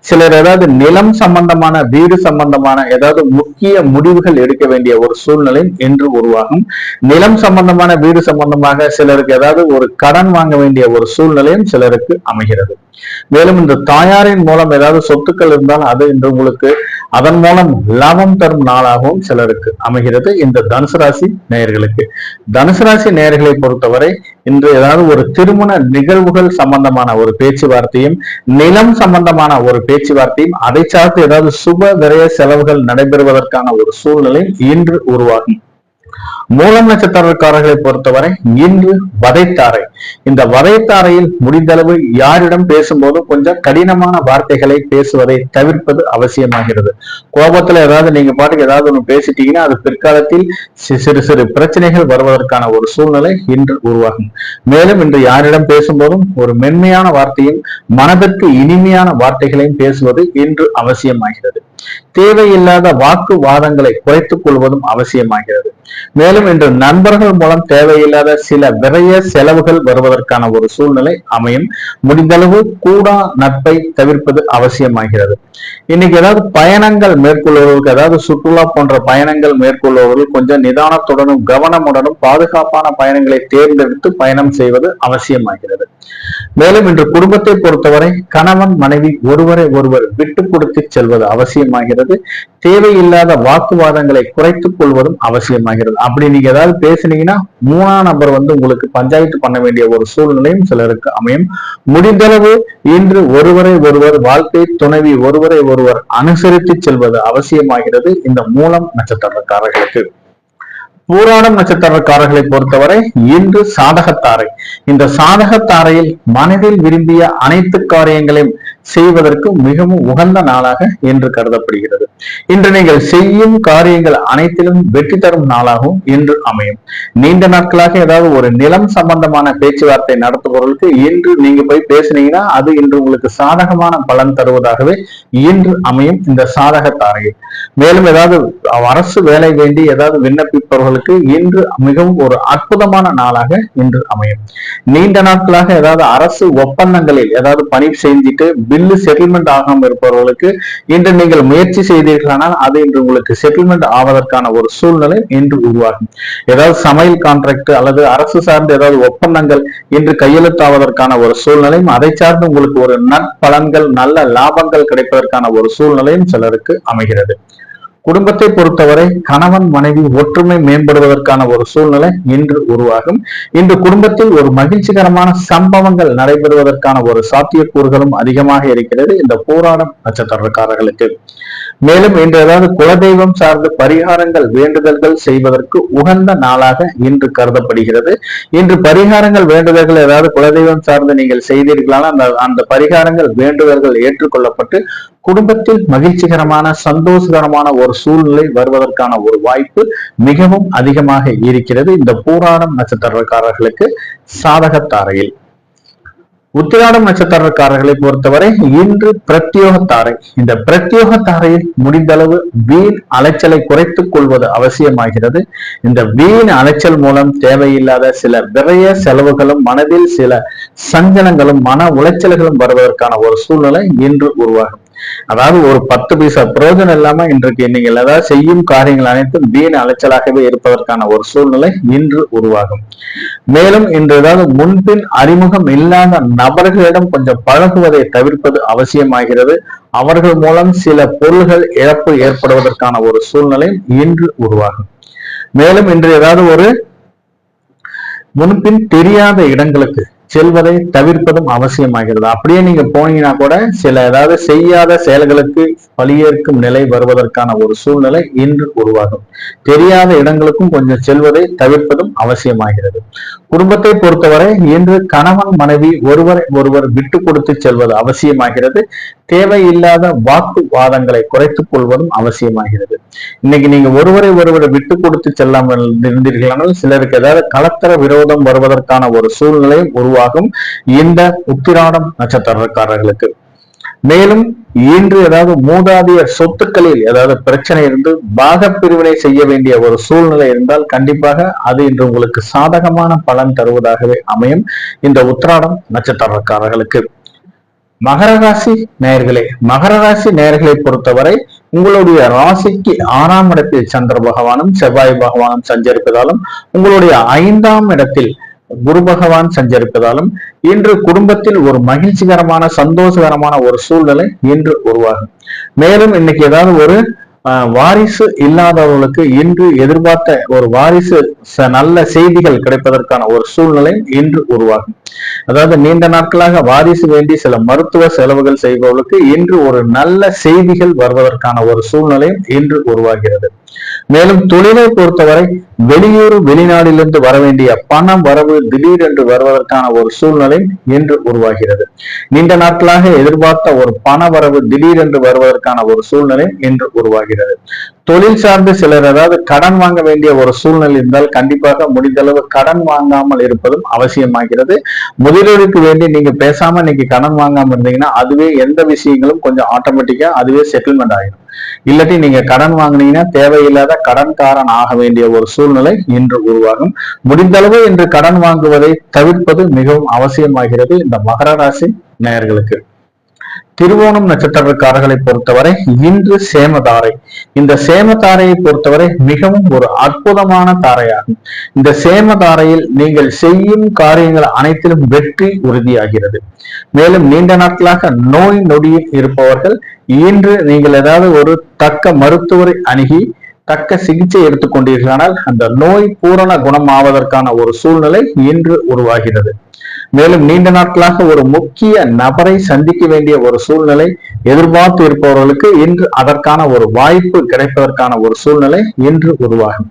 சிலர் ஏதாவது நிலம் சம்பந்தமான வீடு சம்பந்தமான ஏதாவது முக்கிய முடிவுகள் எடுக்க வேண்டிய ஒரு சூழ்நிலை இன்று உருவாகும். நிலம் சம்பந்தமான வீடு சம்பந்தமாக சிலருக்கு ஏதாவது ஒரு கடன் வாங்க வேண்டிய ஒரு சூழ்நிலையும் சிலருக்கு அமைகிறது. மேலும் இந்த தாயாரின் மூலம் ஏதாவது சொத்துக்கள் இருந்தால் அது இன்று உங்களுக்கு அதன் மூலம் லாபம் தரும் நாளாகவும் சிலருக்கு அமைகிறது. இந்த தனுசு ராசி நேயர்களுக்கு தனுசு ராசி நேயர்களை பொறுத்தவரை இன்று ஏதாவது ஒரு திருமண நிகழ்வுகள் சம்பந்தமான ஒரு பேச்சுவார்த்தையும் நிலம் சம்பந்தமான ஒரு பேச்சுவார்த்தையும் அதை சார்ந்து ஏதாவது சுப விரய செலவுகள் நடைபெறுவதற்கான ஒரு சூழ்நிலை இன்று உருவாகும். மூலம் நட்சத்திரக்காரர்களை பொறுத்தவரை இன்று வதைத்தாரை. இந்த வதைத்தாரையில் முடிந்தளவு யாரிடம் பேசும்போது கொஞ்சம் கடினமான வார்த்தைகளை பேசுவதை தவிர்ப்பது அவசியமாகிறது. கோபத்துல ஏதாவது நீங்க பாட்டுக்கு ஏதாவது ஒண்ணு பேசிட்டீங்கன்னா அது பிற்காலத்தில் சிறு சிறு பிரச்சனைகள் வருவதற்கான ஒரு சூழ்நிலை இன்று உருவாகும். மேலும் இன்று யாரிடம் பேசும்போதும் ஒரு மென்மையான வார்த்தையும் மனதிற்கு இனிமையான வார்த்தைகளையும் பேசுவது இன்று அவசியமாகிறது. தேவையில்லாத வாக்குவாதங்களை குறைத்துக் கொள்வதும் அவசியமாகிறது. மேலும் இன்று நண்பர்கள் மூலம் தேவையில்லாத சில விரய செலவுகள் வருவதற்கான ஒரு சூழ்நிலை அமையும். முடிந்தளவு கூடா நட்பை தவிர்ப்பது அவசியமாகிறது. இன்னைக்கு ஏதாவது பயணங்கள் மேற்கொள்வதற்கு அதாவது சுற்றுலா போன்ற பயணங்கள் மேற்கொள்வவர்கள் கொஞ்சம் நிதானத்துடனும் கவனமுடனும் பாதுகாப்பான பயணங்களை தேர்ந்தெடுத்து பயணம் செய்வது அவசியமாகிறது. மேலும் இன்று குடும்பத்தை பொறுத்தவரை கணவன் மனைவி ஒருவரை ஒருவர் விட்டு கொடுத்து செல்வது அவசியமாகிறது. தேவையில்லாத வாக்குவாதங்களை குறைத்துக் கொள்வதும் அவசியமாகிறது. அப்படி நீங்க ஏதாவது பேசுனீங்கன்னா 3ஆம் நபர் உங்களுக்கு பஞ்சாயத்து பண்ண வேண்டிய ஒரு சூழ்நிலையும் சிலருக்கு அமையும். முடிந்தளவு இன்று ஒருவரை ஒருவர் வாழ்க்கை துணைவி ஒருவரை ஒருவர் அனுசரித்து செல்வது அவசியமாகிறது. இந்த மூலம் நட்சத்திரக்காரர்களுக்கு பூராடம் நட்சத்திரக்காரர்களை பொறுத்தவரை இன்று சாதகத்தாரை. இந்த சாதகத்தாரையில் மனதில் விரும்பிய அனைத்து காரியங்களையும் செய்வதற்கு மிகவும் உகந்த நாளாக இன்று கருதப்படுகிறது. இன்று நீங்கள் செய்யும் காரியங்கள் அனைத்திலும் வெற்றி தரும் நாளாகவும் இன்று அமையும். நீண்ட நாட்களாக ஏதாவது ஒரு நிலம் சம்பந்தமான பேச்சுவார்த்தை நடத்துபவர்களுக்கு இன்று நீங்க போய் பேசுனீங்கன்னா அது இன்று உங்களுக்கு சாதகமான பலன் தருவதாகவே இன்று அமையும் இந்த சாதகத்தாரையில். மேலும் ஏதாவது அரசு வேலை வேண்டி ஏதாவது விண்ணப்பிப்பவர்களுக்கு இன்று மிகவும் ஒரு அற்புதமான நாளாக இன்று அமையும். நீண்ட நாட்களாக ஏதாவது அரசு ஒப்பந்தங்களில் ஏதாவது பணி செஞ்சுட்டு பில்லு செட்டில்மெண்ட் ஆகாமல் இருப்பவர்களுக்கு இன்று நீங்கள் முயற்சி செய்தீர்களானால் அது இன்று உங்களுக்கு செட்டில்மெண்ட் ஆவதற்கான ஒரு சூழ்நிலை இன்று உருவாகும். ஏதாவது சமையல் கான்ட்ராக்ட் அல்லது அரசு சார்ந்த ஏதாவது ஒப்பந்தங்கள் இன்று கையெழுத்தாவதற்கான ஒரு சூழ்நிலையும் அதை சார்ந்து உங்களுக்கு ஒரு நற்பலன்கள் நல்ல லாபங்கள் கிடைப்பதற்கான ஒரு சூழ்நிலையும் சிலருக்கு அமைகிறது. குடும்பத்தை பொறுத்தவரை கணவன் மனைவி ஒற்றுமை மேம்படுவதற்கான ஒரு சூழ்நிலை இன்று உருவாகும். இன்று குடும்பத்தில் ஒரு மகிழ்ச்சிகரமான சம்பவங்கள் நடைபெறுவதற்கான ஒரு சாத்தியக்கூறுகளும் அதிகமாக இருக்கிறது இந்த பூராடம் நட்சத்திரக்காரர்களுக்கு. மேலும் இன்று ஏதாவது குலதெய்வம் சார்ந்த பரிகாரங்கள் வேண்டுதல்கள் செய்வதற்கு உகந்த நாளாக இன்று கருதப்படுகிறது. இன்று பரிகாரங்கள் வேண்டுதல்கள் ஏதாவது குலதெய்வம் சார்ந்து நீங்கள் செய்தீர்களான அந்த பரிகாரங்கள் வேண்டுதல்கள் ஏற்றுக்கொள்ளப்பட்டு குடும்பத்தில் மகிழ்ச்சிகரமான சந்தோஷகரமான ஒரு சூழ்நிலை வருவதற்கான ஒரு வாய்ப்பு மிகவும் அதிகமாக இருக்கிறது இந்த பூராடம் நட்சத்திரக்காரர்களுக்கு சாதகத்தாரையில். உத்திராடம் நட்சத்திரக்காரர்களை பொறுத்தவரை இன்று பிரத்யோக தாரை. இந்த பிரத்யோக தாரையில் முடிந்தளவு வீண் அலைச்சலை குறைத்துக் கொள்வது அவசியமாகிறது. இந்த வீண் அலைச்சல் மூலம் தேவையில்லாத சில விரய செலவுகளும் மனதில் சில சஞ்சலங்களும் மன உளைச்சல்களும் வருவதற்கான ஒரு சூழ்நிலை இன்று உருவாகும். அதாவது ஒரு 10 பைசா பிரயோஜனம் இல்லாம இன்றைக்கு நீங்கள் ஏதாவது செய்யும் காரியங்கள் அனைத்தும் வீண் அலைச்சலாகவே இருப்பதற்கான ஒரு சூழ்நிலை இன்று உருவாகும். மேலும் இன்று ஏதாவது முன்பின் அறிமுகம் இல்லாத நபர்களிடம் கொஞ்சம் பழகுவதை தவிர்ப்பது அவசியமாகிறது. அவர்கள் மூலம் சில பொருள்கள் இழப்பு ஏற்படுவதற்கான ஒரு சூழ்நிலை இன்று உருவாகும். மேலும் இன்று ஏதாவது ஒரு முன்பின் தெரியாத இடங்களுக்கு செல்வதை தவிர்ப்பதும் அவசியமாகிறது. அப்படியே நீங்க போனீங்கன்னா கூட சில ஏதாவது செய்யாத செயல்களுக்கு பழியேற்கும் நிலை வருவதற்கான ஒரு சூழ்நிலை இன்று உருவாகும். தெரியாத இடங்களுக்கும் கொஞ்சம் செல்வதை தவிர்ப்பதும் அவசியமாகிறது. குடும்பத்தை பொறுத்தவரை இன்று கணவன் மனைவி ஒருவர் விட்டு கொடுத்து செல்வது அவசியமாகிறது. தேவையில்லாத வாக்குவாதங்களை குறைத்துக் கொள்வதும் அவசியமாகிறது. இன்னைக்கு நீங்க ஒருவரை விட்டு கொடுத்து செல்லாமல் இருந்தீர்களானால் சிலருக்கு ஏதாவது கலத்தர விரோதம் வருவதற்கான ஒரு சூழ்நிலையும் உருவாகும் இந்த உத்திராடம் நட்சத்திரக்காரர்களுக்கு. மேலும் இன்று ஏதாவது மூதாதையர் சொத்துக்களில் ஏதாவது பிரச்சனை இருந்து பாக பிரிவினை செய்ய வேண்டிய ஒரு சூழ்நிலை இருந்தால் கண்டிப்பாக அது இன்று உங்களுக்கு சாதகமான பலன் தருவதாகவே அமையும் இந்த உத்திராடம் நட்சத்திரக்காரர்களுக்கு. மகர ராசி நேயர்களே, மகர ராசி நேயர்களை பொறுத்தவரை உங்களுடைய ராசிக்கு 6ஆம் இடத்தில் சந்திர பகவானும் செவ்வாய் பகவானும் சஞ்சரிப்பதாலும் உங்களுடைய 5ஆம் இடத்தில் குரு பகவான் சஞ்சரிப்பதாலும் இன்று குடும்பத்தில் ஒரு மகிழ்ச்சிகரமான சந்தோஷகரமான ஒரு சூழ்நிலை இன்று உருவாகும். மேலும் இன்னைக்கு ஏதாவது ஒரு வாரிசு இல்லாதவர்களுக்கு இன்று எதிர்பார்த்த ஒரு வாரிசு நல்ல செய்திகள் கிடைப்பதற்கான ஒரு சூழ்நிலை இன்று உருவாகும். அதாவது நீண்ட நாட்களாக வாரிசு வேண்டி சில மருத்துவ செலவுகள் செய்பவர்களுக்கு இன்று ஒரு நல்ல செய்திகள் வருவதற்கான ஒரு சூழ்நிலை இன்று உருவாகிறது. மேலும் தொழிலை பொறுத்தவரை வெளியூர் வெளிநாட்டிலிருந்து வர வேண்டிய பணம் வரவு திடீரென்று வருவதற்கான ஒரு சூழ்நிலை இன்று உருவாகிறது. நீண்ட நாட்களாக எதிர்பார்த்த ஒரு பண வரவு திடீரென்று வருவதற்கான ஒரு சூழ்நிலை இன்று உருவாகிறது. தொழில் சார்ந்து சிலர் ஏதாவது கடன் வாங்க வேண்டிய ஒரு சூழ்நிலை இருந்தால் கண்டிப்பாக முடிந்தளவு கடன் வாங்காமல் இருப்பதும் அவசியமாகிறது. முதலீடுக்கு வேண்டி நீங்க பேசாம இன்னைக்கு கடன் வாங்காம இருந்தீங்கன்னா அதுவே எந்த விஷயங்களும் கொஞ்சம் ஆட்டோமேட்டிக்கா அதுவே செட்டில்மெண்ட் ஆகிடும். இல்லாட்டி நீங்க கடன் வாங்கினீங்கன்னா தேவையில்லாத கடன்காரன் ஆக வேண்டிய ஒரு சூழ்நிலை இன்று உருவாகும். முடிந்தளவு இன்று கடன் வாங்குவதை தவிர்ப்பது மிகவும் அவசியமாகிறது இந்த மகர ராசி நேயர்களுக்கு. திருவோணம் நட்சத்திரக்காரர்களை பொறுத்தவரை இன்று சேமதாரை. இந்த சேமதாரையை பொறுத்தவரை மிகவும் ஒரு அற்புதமான தாரையாகும். இந்த சேமதாரையில் நீங்கள் செய்யும் காரியங்கள் அனைத்திலும் வெற்றி உறுதியாகிறது. மேலும் நீண்ட நாட்களாக நோய் நொடியில் இருப்பவர்கள் இன்று நீங்கள் ஏதாவது ஒரு தக்க மருத்துவரை அணுகி தக்க சிகிச்சை எடுத்துக்கொண்டீர்களானால் அந்த நோய் பூரண குணமாவதற்கான ஒரு சூழ்நிலை இன்று உருவாகிறது. மேலும் நீண்ட நாட்களாக ஒரு முக்கிய நபரை சந்திக்க வேண்டிய ஒரு சூழ்நிலை எதிர்பார்த்து இருப்பவர்களுக்கு இன்று அதற்கான ஒரு வாய்ப்பு கிடைப்பதற்கான ஒரு சூழ்நிலை இன்று உருவாகும்.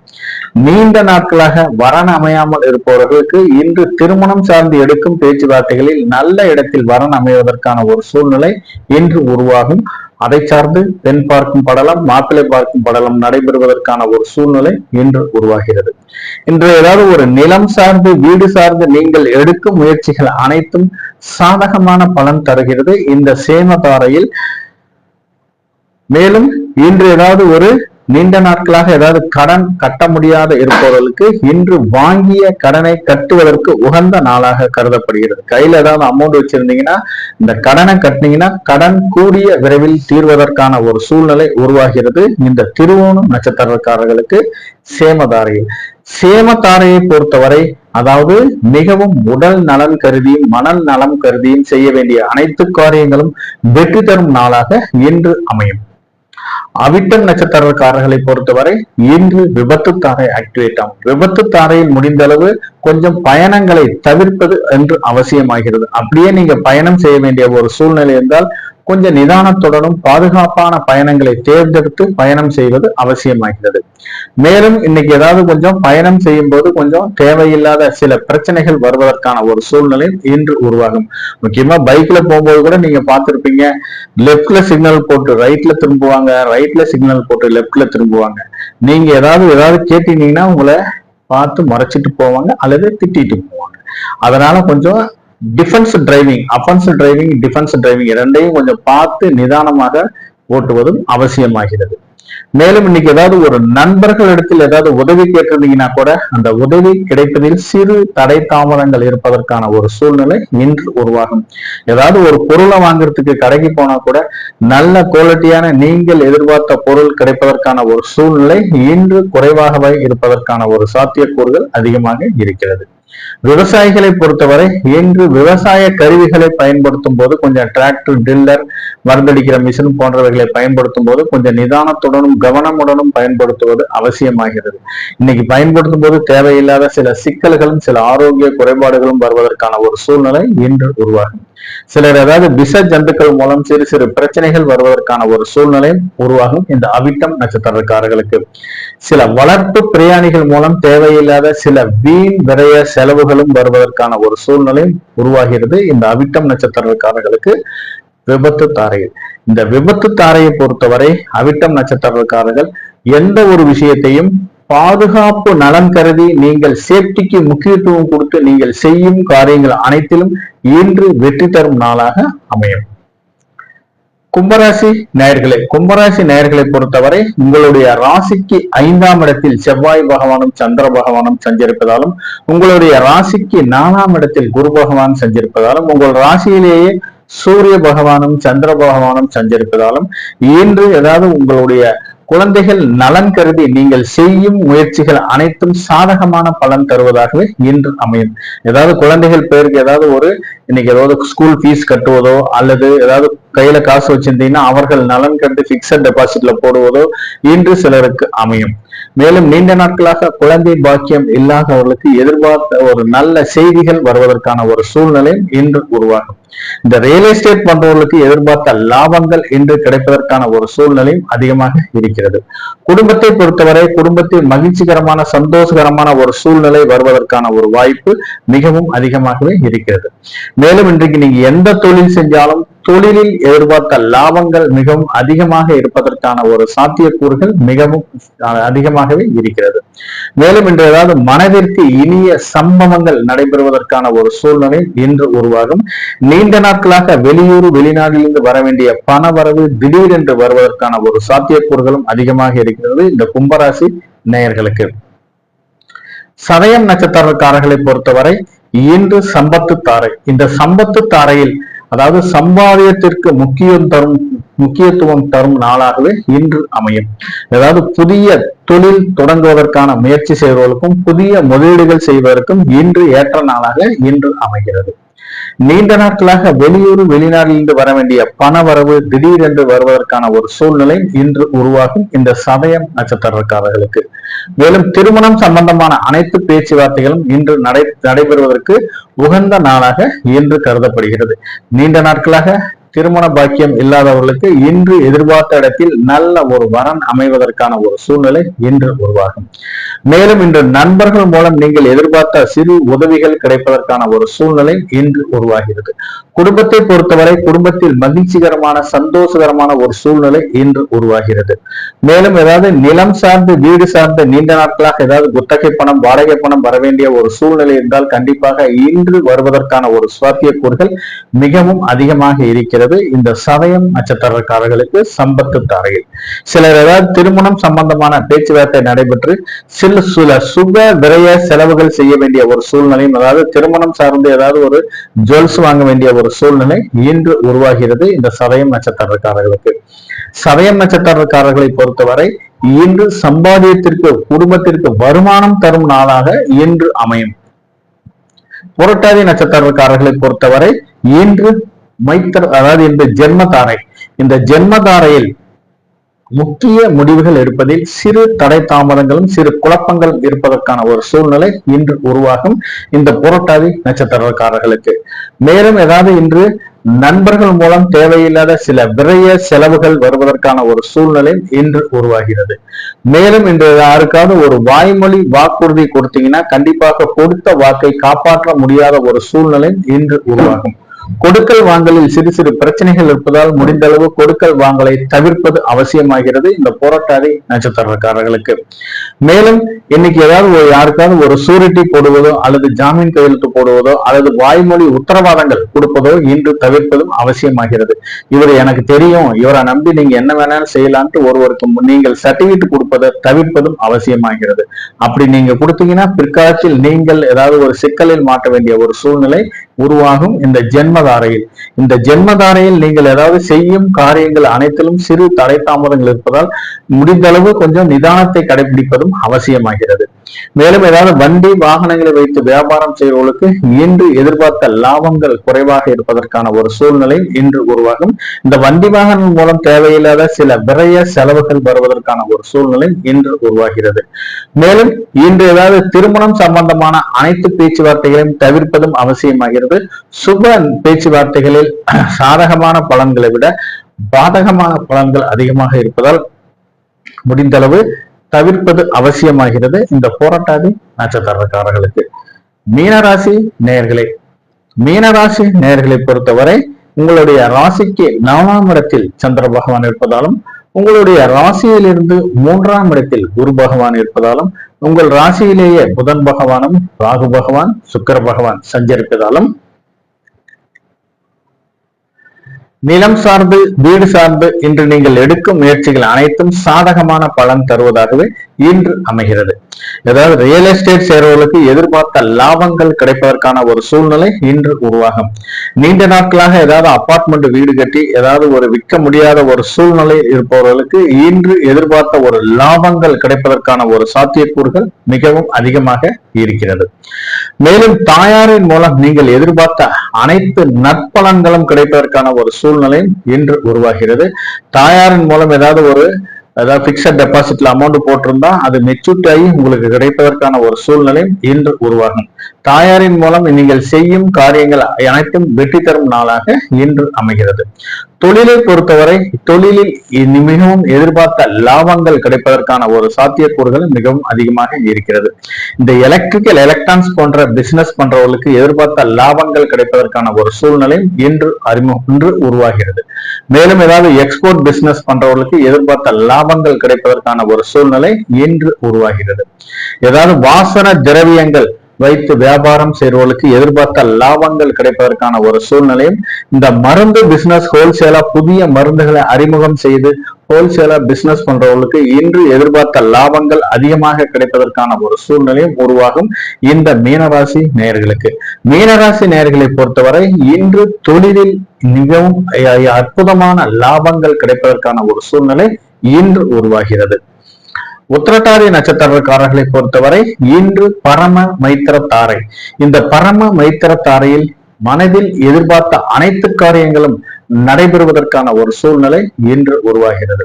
நீண்ட நாட்களாக வரன் அமையாமல் இருப்பவர்களுக்கு இன்று திருமணம் சார்ந்து எடுக்கும் பேச்சுவார்த்தைகளில் நல்ல இடத்தில் வரன் அமைவதற்கான ஒரு சூழ்நிலை இன்று உருவாகும். அதை சார்ந்து பெண் பார்க்கும் படலம் மாப்பிள்ளை பார்க்கும் படலம் நடைபெறுவதற்கான ஒரு சூழ்நிலை இன்று உருவாகிறது. இன்று ஏதாவது ஒரு நிலம் சார்ந்து வீடு சார்ந்து நீங்கள் எடுக்கும் முயற்சிகள் அனைத்தும் சாதகமான பலன் தருகிறது இந்த சேமதாரையில். மேலும் இன்று ஏதாவது ஒரு நீண்ட நாட்களாக ஏதாவது கடன் கட்ட முடியாத இருப்பவர்களுக்கு இன்று வாங்கிய கடனை கட்டுவதற்கு உகந்த நாளாக கருதப்படுகிறது. கையில ஏதாவது அமௌண்ட் வச்சிருந்தீங்கன்னா இந்த கடனை கட்டினீங்கன்னா கடன் கூடிய விரைவில் தீர்வதற்கான ஒரு சூழ்நிலை உருவாகிறது இந்த திருவோணம் நட்சத்திரக்காரர்களுக்கு சேமதாரையில். சேமதாரையை பொறுத்தவரை அதாவது மிகவும் உடல் நலன் கருதியும் மனல் நலம் கருதியும் செய்ய வேண்டிய அனைத்து காரியங்களும் வெற்றி தரும் நாளாக இன்று அமையும். அவிட்டம் நட்சத்திரக்காரர்களை பொறுத்தவரை இன்று விபத்து தாரை ஆக்டிவேட் ஆகும். விபத்து தாரையில் முடிந்த அளவு கொஞ்சம் பயணங்களை தவிர்ப்பது என்று அவசியமாகிறது. அப்படியே நீங்க பயணம் செய்ய வேண்டிய ஒரு சூழ்நிலை இருந்தால் கொஞ்சம் நிதானத்துடனும் பாதுகாப்பான பயணங்களை தேர்ந்தெடுத்து பயணம் செய்வது அவசியமாகிறது. மேலும் இன்னைக்கு ஏதாவது கொஞ்சம் பயணம் செய்யும் போது கொஞ்சம் தேவையில்லாத சில பிரச்சனைகள் வருவதற்கான ஒரு சூழ்நிலை இன்று உருவாகும். முக்கியமா பைக்ல போகும்போது கூட நீங்க பார்த்திருப்பீங்க, லெப்ட்ல சிக்னல் போட்டு ரைட்ல திரும்புவாங்க, ரைட்ல சிக்னல் போட்டு லெப்ட்ல திரும்புவாங்க. நீங்க ஏதாவது கேட்டீங்கன்னா உங்களை பார்த்து மறைச்சிட்டு போவாங்க அல்லது திட்டிட்டு போவாங்க. அதனால கொஞ்சம் defence driving, offence driving, defence driving இரண்டையும் கொஞ்சம் பார்த்து நிதானமாக ஓட்டுவதும் அவசியமாகிறது. மேலும் இன்னைக்கு ஏதாவது ஒரு நண்பர்கள் இடத்தில் ஏதாவது உதவி கேட்டிருந்தீங்கன்னா கூட அந்த உதவி கிடைப்பதில் சிறு தடை தாமதங்கள் இருப்பதற்கான ஒரு சூழ்நிலை இன்று உருவாகும். ஏதாவது ஒரு பொருளை வாங்குறதுக்கு கடைக்கு போனா கூட நல்ல குவாலிட்டியான நீங்கள் எதிர்பார்த்த பொருள் கிடைப்பதற்கான ஒரு சூழ்நிலை இன்று குறைவாகவே இருப்பதற்கான ஒரு சாத்தியக்கூறுகள் அதிகமாக இருக்கிறது. விவசாயிகளை பொறுத்தவரை இன்று விவசாய கருவிகளை பயன்படுத்தும் போது கொஞ்சம் டிராக்டர், டில்லர், மருந்தடிக்கிற மிஷின் போன்றவைகளை பயன்படுத்தும் போது கொஞ்சம் நிதானத்துடனும் கவனமுடனும் பயன்படுத்துவது அவசியமாகிறது. இன்னைக்கு பயன்படுத்தும் போது தேவையில்லாத சில சிக்கல்களும் சில ஆரோக்கிய குறைபாடுகளும் வருவதற்கான ஒரு சூழ்நிலை இன்று உருவாகும். சிலர் ஏதாவது விஷ ஜந்துக்கள் மூலம் சிறு சிறு பிரச்சனைகள் வருவதற்கான ஒரு சூழ்நிலை உருவாகும். இந்த அவிட்டம் நட்சத்திரக்காரர்களுக்கு சில வளர்ப்பு பிரயாணிகள் மூலம் தேவையில்லாத சில வீண் விரய செலவுகளும் வருவதற்கான ஒரு சூழ்நிலை உருவாகிறது. இந்த அவிட்டம் நட்சத்திரக்காரர்களுக்கு விபத்து தாரையில், இந்த விபத்து தாரையை பொறுத்தவரை அவிட்டம் நட்சத்திரக்காரர்கள் எந்த ஒரு விஷயத்தையும் பாதுகாப்பு நலன் கருதி நீங்கள் சேஃப்டிக்கு முக்கியத்துவம் கொடுத்து நீங்கள் செய்யும் காரியங்கள் அனைத்திலும் இன்று வெற்றி தரும் நாளாக அமையும். கும்பராசி நேயர்களே, கும்பராசி நேயர்களை பொறுத்தவரை உங்களுடைய ராசிக்கு 5ஆம் இடத்தில் செவ்வாய் பகவானும் சந்திர பகவானும் சஞ்சரிப்பதாலும், உங்களுடைய ராசிக்கு 4ஆம் இடத்தில் குரு பகவான் சஞ்சரிப்பதாலும், உங்கள் ராசியிலேயே சூரிய பகவானும் சந்திர பகவானும் சஞ்சரிப்பதாலும் இன்று ஏதாவது உங்களுடைய குழந்தைகள் நலன் கருதி நீங்கள் செய்யும் முயற்சிகள் அனைத்தும் சாதகமான பலன் தருவதாகவே இன்று அமையும். ஏதாவது குழந்தைகள் பேருக்கு ஏதாவது இன்னைக்கு ஏதாவது ஸ்கூல் ஃபீஸ் கட்டுவதோ அல்லது ஏதாவது கையில காசு வச்சிருந்தீங்கன்னா அவர்கள் நலன் கருதி பிக்சட் டெபாசிட்ல போடுவதோ இன்று சிலருக்கு அமையும். மேலும் நீண்ட நாட்களாக குழந்தை பாக்கியம் இல்லாதவர்களுக்கு எதிர்பார்த்த ஒரு நல்ல செய்திகள் வருவதற்கான ஒரு சூழ்நிலை இன்று உருவாகும். இந்த ரியல் எஸ்டேட் பண்றவர்களுக்கு எதிர்பார்த்த லாபங்கள் இன்று கிடைப்பதற்கான ஒரு சூழ்நிலையும் அதிகமாக இருக்கிறது. குடும்பத்தை பொறுத்தவரை குடும்பத்தில் மகிழ்ச்சிகரமான சந்தோஷகரமான ஒரு சூழ்நிலை வருவதற்கான ஒரு வாய்ப்பு மிகவும் அதிகமாகவே இருக்கிறது. மேலும் இன்றைக்கு நீங்க எந்த தொழில் செஞ்சாலும் தொழிலில் எதிர்பார்த்த லாபங்கள் மிகவும் அதிகமாக இருப்பதற்கான ஒரு சாத்தியக்கூறுகள் மிகவும் அதிகமாகவே இருக்கிறது. மேலும் இன்று ஏதாவது மனதிற்கு இனிய சம்பவங்கள் நடைபெறுவதற்கான ஒரு சூழ்நிலை இன்று உருவாகும். நீண்ட நாட்களாக வெளியூர் வெளிநாட்டிலிருந்து வர வேண்டிய பண வரவு திடீரென்று வருவதற்கான ஒரு சாத்தியக்கூறுகளும் அதிகமாக இருக்கிறது இந்த கும்பராசி நேயர்களுக்கு. சதயம் நட்சத்திரக்காரர்களை பொறுத்தவரை இன்று சம்பத்து தாரை, இந்த சம்பத்து தாரையில் அதாவது சம்பாதியத்திற்கு முக்கியத்துவம் தரும் நாளாகவே இன்று அமையும். அதாவது புதிய தொழில் தொடங்குவதற்கான முயற்சி செய்வதற்கும் புதிய முதலீடுகள் செய்வதற்கும் இன்று ஏற்ற நாளாக இன்று அமைகிறது. நீண்ட நாட்களாக வெளியூர் வெளிநாட்டிலிருந்து வர வேண்டிய பண வரவு திடீரென்று வருவதற்கான ஒரு சூழ்நிலை இன்று உருவாகும் இந்த சதயம் நட்சத்திரக்காரர்களுக்கு. மேலும் திருமணம் சம்பந்தமான அனைத்து பேச்சுவார்த்தைகளும் இன்று நடைபெறுவதற்கு உகந்த நாளாக இன்று கருதப்படுகிறது. நீண்ட நாட்களாக திருமண பாக்கியம் இல்லாதவர்களுக்கு இன்று எதிர்பார்த்த இடத்தில் நல்ல ஒரு வரன் அமைவதற்கான ஒரு சூழ்நிலை இன்று உருவாகும். மேலும் இன்று நண்பர்கள் மூலம் நீங்கள் எதிர்பார்த்த சிறு உதவிகள் கிடைப்பதற்கான ஒரு சூழ்நிலை இன்று உருவாகிறது. குடும்பத்தை பொறுத்தவரை குடும்பத்தில் மகிழ்ச்சிகரமான சந்தோஷகரமான ஒரு சூழ்நிலை இன்று உருவாகிறது. மேலும் ஏதாவது நிலம் சார்ந்து வீடு சார்ந்த நீண்ட நாட்களாக ஏதாவது குத்தகை பணம் வாடகை பணம் வர வேண்டிய ஒரு சூழ்நிலை இருந்தால் கண்டிப்பாக இன்று வருவதற்கான ஒரு சாத்தியக்கூறுகள் மிகவும் அதிகமாக இருக்கிறது. இந்த சதயம் நட்சத்திரக்காரர்களுக்கு சம்பத்து தாரையில் சிலர் ஏதாவது திருமணம் சம்பந்தமான பேச்சுவார்த்தை நடைபெற்று சில சுப விரய செலவுகள் செய்ய வேண்டிய ஒரு சூழ்நிலையும், அதாவது திருமணம் சார்ந்து ஏதாவது ஒரு ஜுவல்ஸ் வாங்க வேண்டிய ஒரு சூழ்நிலை இன்று உருவாகிறது இந்த சதயம் நட்சத்திரக்காரர்களுக்கு. சதயம் நட்சத்திரக்காரர்களை பொறுத்தவரை இன்று சம்பாதியத்திற்கு குடும்பத்திற்கு வருமானம் தரும் நாளாக இன்று அமையும். புரட்டாதி நட்சத்திரக்காரர்களை பொறுத்தவரை இன்று மைத்தர், அதாவது இந்த ஜென்மதாரை, இந்த ஜென்மதாரையில் முக்கிய முடிவுகள் எடுப்பதில் சிறு தடை தாமதங்களும் சிறு குழப்பங்களும் இருப்பதற்கான ஒரு சூழ்நிலை இன்று உருவாகும் இந்த புரட்டாதி நட்சத்திரக்காரர்களுக்கு. மேலும் ஏதாவது இன்று நண்பர்கள் மூலம் தேவையில்லாத சில விரைய செலவுகள் வருவதற்கான ஒரு சூழ்நிலை இன்று உருவாகிறது. மேலும் இன்று யாருக்காவது ஒரு வாய்மொழி வாக்குறுதி கொடுத்தீங்கன்னா கண்டிப்பாக கொடுத்த வாக்கை காப்பாற்ற முடியாத ஒரு சூழ்நிலை இன்று உருவாகும். கொடுக்கல் வாங்கலில் சிறு சிறு பிரச்சனைகள் இருப்பதால் முடிந்த அளவு கொடுக்கல் வாங்கலை தவிர்ப்பது அவசியமாகிறது இந்த புரட்டாதி நட்சத்திரக்காரர்களுக்கு. மேலும் இன்னைக்கு ஏதாவது யாருக்காவது ஒரு சூரிட்டி போடுவதோ அல்லது ஜாமீன் கையெழுத்து போடுவதோ அல்லது வாய்மொழி உத்தரவாதங்கள் கொடுப்பதோ இன்று தவிர்ப்பதும் அவசியமாகிறது. இவர் எனக்கு தெரியும், இவரை நம்பி நீங்க என்ன வேணாலும் செய்யலான்ட்டு ஒருவருக்கு நீங்கள் சர்டிபிகேட் கொடுப்பதை தவிர்ப்பதும் அவசியமாகிறது. அப்படி நீங்க கொடுத்தீங்கன்னா பிற்காலத்தில் நீங்கள் ஏதாவது ஒரு சிக்கலில் மாட்ட வேண்டிய ஒரு சூழ்நிலை உருவாகும் இந்த ஜென்மதாரையில். இந்த ஜென்மதாரையில் நீங்கள் ஏதாவது செய்யும் காரியங்கள் அனைத்திலும் சிறு தடை தாமதங்கள் இருப்பதால் முடிந்த அளவு கொஞ்சம் நிதானத்தை கடைபிடிப்பதும் அவசியமாகிறது. மேலும் ஏதாவது வண்டி வாகனங்களை வைத்து வியாபாரம் செய்வர்களுக்கு இன்று எதிர்பார்த்த லாபங்கள் குறைவாக இருப்பதற்கான ஒரு சூழ்நிலை இன்று உருவாகும். இந்த வண்டி வாகனம் மூலம் தேவையில்லாத சில விரைய செலவுகள் வருவதற்கான ஒரு சூழ்நிலை இன்று உருவாகிறது. மேலும் இன்று ஏதாவது திருமணம் சம்பந்தமான அனைத்து பேச்சுவார்த்தைகளையும் தவிர்ப்பதும் அவசியமாகிறது. சுப பேச்சுவார்த்தைகளில் சாதகமான பலன்களை விட பாதகமான பலன்கள் அதிகமாக இருப்பதால் முடிந்த அளவு தவிர்ப்பது அவசியமாகிறது இந்த புரட்டாதி நட்சத்திரக்காரர்களுக்கு. மீனராசி நேயர்களே, மீனராசி நேயர்களை பொறுத்தவரை உங்களுடைய ராசிக்கு 4ஆம் இடத்தில் சந்திர பகவான் இருப்பதாலும் உங்களுடைய ராசியிலிருந்து 3ஆம் இடத்தில் குரு பகவான் இருப்பதாலும் உங்கள் ராசியிலேயே புதன் பகவானும் ராகு பகவான் சுக்கிர பகவான் சஞ்சரிப்பதாலும் நிலம் சார்ந்து வீடு சார்ந்து இன்று நீங்கள் எடுக்கும் முயற்சிகள் அனைத்தும் சாதகமான பலன் தருவதாகவே இன்று அமைகிறது. ஏதாவது ரியல் எஸ்டேட் செய்றவர்களுக்கு எதிர்பார்த்த லாபங்கள் கிடைப்பதற்கான ஒரு சூழ்நிலை இன்று உருவாகும். நீண்ட நாட்களாக ஏதாவது அபார்ட்மெண்ட் வீடு கட்டி ஏதாவது ஒரு விற்க முடியாத ஒரு சூழ்நிலை இருப்பவர்களுக்கு இன்று எதிர்பார்த்த ஒரு லாபங்கள் கிடைப்பதற்கான ஒரு சாத்தியக்கூறுகள் மிகவும் அதிகமாக இருக்கிறது. மேலும் தாயாரின் மூலம் நீங்கள் எதிர்பார்த்த அனைத்து நற்பலன்களும் கிடைப்பதற்கான ஒரு சூழ்நிலை இன்று உருவாகிறது. தாயாரின் மூலம் ஏதாவது பிக்சட் டெபாசிட்ல அமௌண்ட் போட்டிருந்தா அது மெச்சூரிட்டி ஆகி உங்களுக்கு கிடைப்பதற்கான ஒரு சூழ்நிலை இன்று உருவாகும். தாயாரின் மூலம் நீங்கள் செய்யும் காரியங்கள் அனைத்தும் வெற்றி தரும் நாளாக இன்று அமைகிறது. தொழிலை பொறுத்தவரை தொழிலில் மிகவும் எதிர்பார்த்த லாபங்கள் கிடைப்பதற்கான ஒரு சாத்தியக்கூறுகள் மிகவும் அதிகமாக இருக்கிறது. இந்த எலக்ட்ரிக்கல் எலக்ட்ரானிக்ஸ் போன்ற பிசினஸ் பண்றவர்களுக்கு எதிர்பார்த்த லாபங்கள் கிடைப்பதற்கான ஒரு சூழ்நிலை இன்று உருவாகிறது. மேலும் ஏதாவது எக்ஸ்போர்ட் பிசினஸ் பண்றவர்களுக்கு எதிர்பார்த்த லாபங்கள் கிடைப்பதற்கான ஒரு சூழ்நிலை இன்று உருவாகிறது. ஏதாவது வாசன திரவியங்கள் வைத்து வியாபாரம் செய்வர்களுக்கு எதிர்பார்த்த லாபங்கள் கிடைப்பதற்கான ஒரு சூழ்நிலையும் இந்த மருந்து பிசினஸ் ஹோல்சேலா புதிய மருந்துகளை அறிமுகம் செய்து ஹோல்சேலா பிசினஸ் பண்றவர்களுக்கு இன்று எதிர்பார்த்த லாபங்கள் அதிகமாக கிடைப்பதற்கான ஒரு சூழ்நிலையும் உருவாகும் இந்த மீனராசி நேயர்களுக்கு. மீனராசி நேயர்களை பொறுத்தவரை இன்று தொழிலில் மிகவும் அற்புதமான லாபங்கள் கிடைப்பதற்கான ஒரு சூழ்நிலை இன்று உருவாகிறது. உத்திரட்டாதி நட்சத்திரக்காரர்களை பொறுத்தவரை இன்று பரம மைத்திர தாரை. இந்த பரம மைத்திர தாரையில் மனதில் எதிர்பார்த்த அனைத்து காரியங்களும் நடைபெறுவதற்கான ஒரு சூழ்நிலை இன்று உருவாகிறது.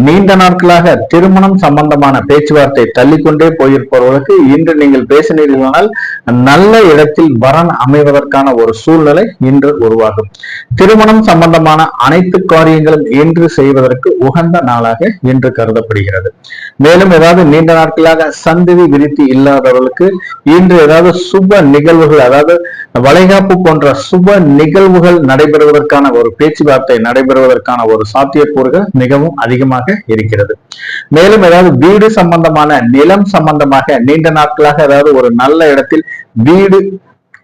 நீண்ட நாட்களாக திருமணம் சம்பந்தமான பேச்சுவார்த்தை தள்ளிக்கொண்டே போயிருப்பவர்களுக்கு இன்று நீங்கள் பேசினீர்களானால் நல்ல இடத்தில் வரன் அமைவதற்கான ஒரு சூழ்நிலை இன்று உருவாகும். திருமணம் சம்பந்தமான அனைத்து காரியங்களும் இன்று செய்வதற்கு உகந்த நாளாக இன்று கருதப்படுகிறது. மேலும் ஏதாவது நீண்ட நாட்களாக சந்ததி விருத்தி இல்லாதவர்களுக்கு இன்று ஏதாவது சுப நிகழ்வுகள் அதாவது வளைகாப்பு போன்ற சுப நிகழ்வுகள் நடைபெறுவதற்கான ஒரு பேச்சுவார்த்தை நடைபெறுவதற்கான ஒரு சாத்தியக்கூறுகள் மிகவும் அதிகமாக இருக்கிறது. மேலும் ஏதாவது வீடு சம்பந்தமான நிலம் சம்பந்தமாக நீண்ட நாட்களாக ஏதாவது ஒரு நல்ல இடத்தில் வீடு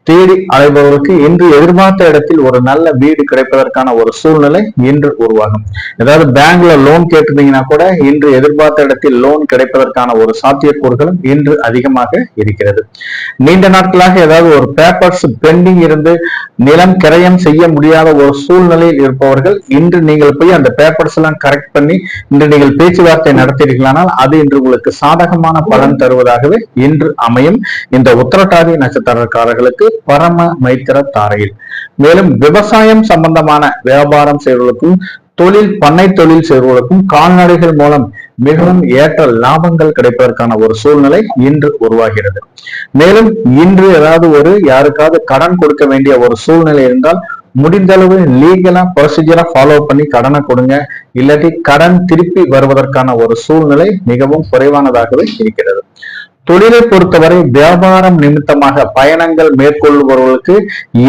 தேடி அலைபவர்களுக்கு இன்று எதிர்பார்த்த இடத்தில் ஒரு நல்ல வீடு கிடைப்பதற்கான ஒரு சூழ்நிலை இன்று உருவாகும். ஏதாவது பேங்க்ல லோன் கேட்டிருந்தீங்கன்னா கூட இன்று எதிர்பார்த்த இடத்தில் லோன் கிடைப்பதற்கான ஒரு சாத்தியக்கூறுகளும் இன்று அதிகமாக இருக்கிறது. நீண்ட நாட்களாக ஏதாவது ஒரு பேப்பர்ஸ் பெண்டிங் இருந்து நிலம் கிரயம் செய்ய முடியாத ஒரு சூழ்நிலையில் இருப்பவர்கள் இன்று நீங்கள் போய் அந்த பேப்பர்ஸ் எல்லாம் கரெக்ட் பண்ணி இன்று நீங்கள் பேச்சுவார்த்தை நடத்தீர்களானால் அது இன்று உங்களுக்கு சாதகமான பலன் தருவதாகவே இன்று அமையும் இந்த உத்திரட்டாதி நட்சத்திரக்காரர்களுக்கு பரம மைத்திர தாரையில். மேலும் விவசாயம் சம்பந்தமான வியாபாரம் செய்வதற்கும் தொழில் பண்ணை தொழில் செய்வதற்கும் கால்நடைகள் மூலம் மிகவும் ஏற்ற லாபங்கள் கிடைப்பதற்கான ஒரு சூழ்நிலை இன்று உருவாகிறது. மேலும் இன்று ஏதாவது யாருக்காவது கடன் கொடுக்க வேண்டிய ஒரு சூழ்நிலை இருந்தால் முடிந்த அளவு லீகலா ப்ரொசீஜரா ஃபாலோ பண்ணி கடனை கொடுங்க. இல்லாட்டி கடன் திருப்பி வருவதற்கான ஒரு சூழ்நிலை மிகவும் குறைவானதாகவே இருக்கிறது. தொழிலை பொறுத்தவரை வியாபாரம் நிமித்தமாக பயணங்கள் மேற்கொள்பவர்களுக்கு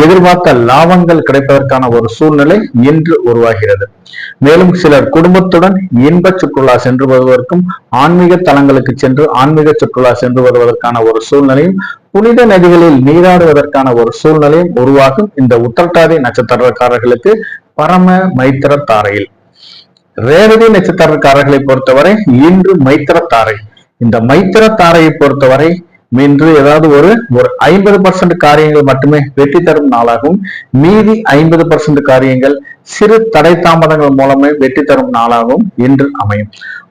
எதிர்பார்த்த லாபங்கள் கிடைப்பதற்கான ஒரு சூழ்நிலை இன்று உருவாகிறது. மேலும் சிலர் குடும்பத்துடன் இன்ப சுற்றுலா சென்று வருவதற்கும் ஆன்மீக தலங்களுக்கு சென்று ஆன்மீக சுற்றுலா சென்று வருவதற்கான ஒரு சூழ்நிலையும் புனித நதிகளில் நீராடுவதற்கான ஒரு சூழ்நிலையும் உருவாகும் இந்த உத்திரட்டாதி நட்சத்திரக்காரர்களுக்கு பரம மைத்திர தாரையில். ரேவதி நட்சத்திரக்காரர்களை பொறுத்தவரை இன்று மைத்திர தாரை. இந்த மைத்திர தாரையை பொறுத்தவரை இன்று ஏதாவது ஒரு 50% காரியங்கள் மட்டுமே வெற்றி தரும் நாளாகவும் மீதி 50% காரியங்கள் சிறு தடை தாமதங்கள் மூலமே வெற்றி தரும் நாளாகவும் இன்று அமையும்.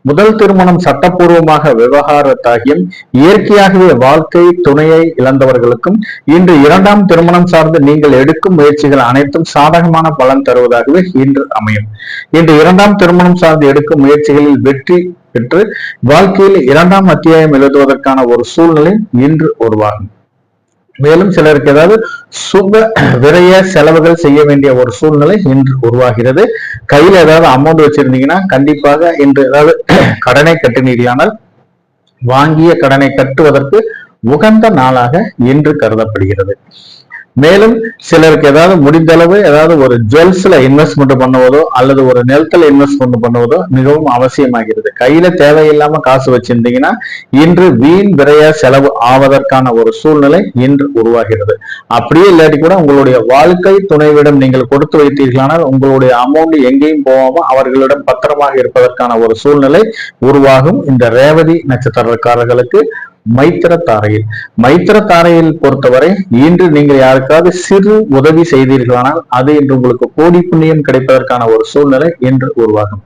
முதல் திருமணம் சட்டப்பூர்வமாக விவகாரத்தாகியும் இயற்கையாகவே வாழ்க்கை துணையை இழந்தவர்களுக்கும் இன்று இரண்டாம் திருமணம் சார்ந்து நீங்கள் எடுக்கும் முயற்சிகள் அனைத்தும் சாதகமான பலன் தருவதாகவே இன்று அமையும். இன்று இரண்டாம் திருமணம் சார்ந்து எடுக்கும் முயற்சிகளில் வெற்றி பெற்று வாழ்க்கையில் இரண்டாம் அத்தியாயம் எழுதுவதற்கான ஒரு சூழ்நிலை இன்று உருவாகும். மேலும் சிலருக்கு ஏதாவது சுப விரைய செலவுகள் செய்ய வேண்டிய ஒரு சூழ்நிலை இன்று உருவாகிறது. கையில ஏதாவது அமௌண்ட் வச்சிருந்தீங்கன்னா கண்டிப்பாக இன்று ஏதாவது கடனை கட்டினீர்களானால் வாங்கிய கடனை கட்டுவதற்கு உகந்த நாளாக இன்று கருதப்படுகிறது. மேலும் சிலருக்கு ஏதாவது முடிந்த அளவு ஏதாவது ஒரு ஜுவல்ஸ்ல இன்வெஸ்ட்மெண்ட் பண்ணுவதோ அல்லது ஒரு நிலத்துல இன்வெஸ்ட்மெண்ட் பண்ணுவதோ மிகவும் அவசியமாகிறது. கையில தேவையில்லாம காசு வச்சிருந்தீங்கன்னா இன்று வீண் விரைய செலவு ஆவதற்கான ஒரு சூழ்நிலை இன்று உருவாகிறது. அப்படியே இல்லாட்டி கூட உங்களுடைய வாழ்க்கை துணைவிடம் நீங்கள் கொடுத்து வைத்தீர்களானால் உங்களுடைய அமௌண்ட் எங்கேயும் போகாம அவர்களிடம் பத்திரமாக இருப்பதற்கான ஒரு சூழ்நிலை உருவாகும். இந்த ரேவதி நட்சத்திரக்காரர்களுக்கு மைத்திர தாரையில். மைத்திர தாரையில் பொறுத்தவரை இன்று நீங்கள் யாருக்காவது சிறு உதவி செய்தீர்களானால் அது இன்று உங்களுக்கு கோடி புண்ணியம் கிடைப்பதற்கான ஒரு சூழ்நிலை இன்று உருவாகும்.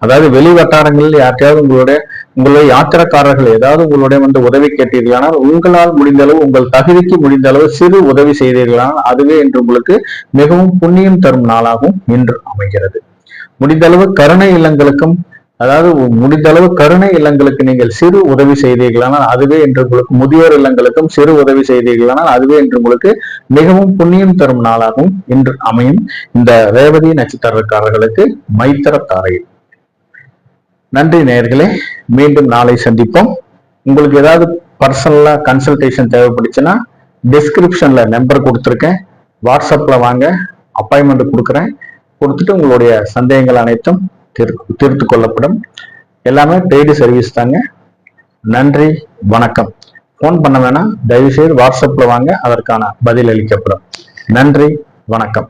அதாவது வெளி வட்டாரங்களில் யார்ட்டையாவது உங்களுடைய யாத்திரக்காரர்கள் ஏதாவது உங்களுடைய உதவி கேட்டீர்களானால் உங்களால் முடிந்த அளவு உங்கள் தகுதிக்கு முடிந்த அளவு சிறு உதவி செய்தீர்களானால் அதுவே இன்று உங்களுக்கு மிகவும் புண்ணியம் தரும் நாளாகவும் இன்று அமைகிறது. முடிந்த அளவு கருணை இல்லங்களுக்கும் முடிந்த அளவு கருணை இல்லங்களுக்கு நீங்கள் சிறு உதவி செய்தீர்களானால் அதுவே என்று உங்களுக்கு முதியோர் இல்லங்களுக்கும் சிறு உதவி செய்தீர்களானால் அதுவே என்று உங்களுக்கு மிகவும் புண்ணியம் தரும் நாளாகவும் இன்று அமையும். இந்த ரேவதி நட்சத்திரக்காரர்களுக்கு மைத்திர தாரையில். நன்றி நேயர்களே, மீண்டும் நாளை சந்திப்போம். உங்களுக்கு ஏதாவது பர்சனலா கன்சல்டேஷன் தேவைப்படுச்சுன்னா டிஸ்கிரிப்ஷன்ல நம்பர் கொடுத்துருக்கேன். வாட்ஸ்அப்ல வாங்க, அப்பாயின்மெண்ட் கொடுக்குறேன். கொடுத்துட்டு உங்களுடைய சந்தேகங்கள் அனைத்தும் தீர்த்து கொள்ளப்படும். எல்லாமே பெய்டு சர்வீஸ் தாங்க. நன்றி, வணக்கம். போன் பண்ண வேணாம், தயவு செய்து வாட்ஸ்அப்ல வாங்க, அதற்கான பதில் அளிக்கப்படும். நன்றி, வணக்கம்.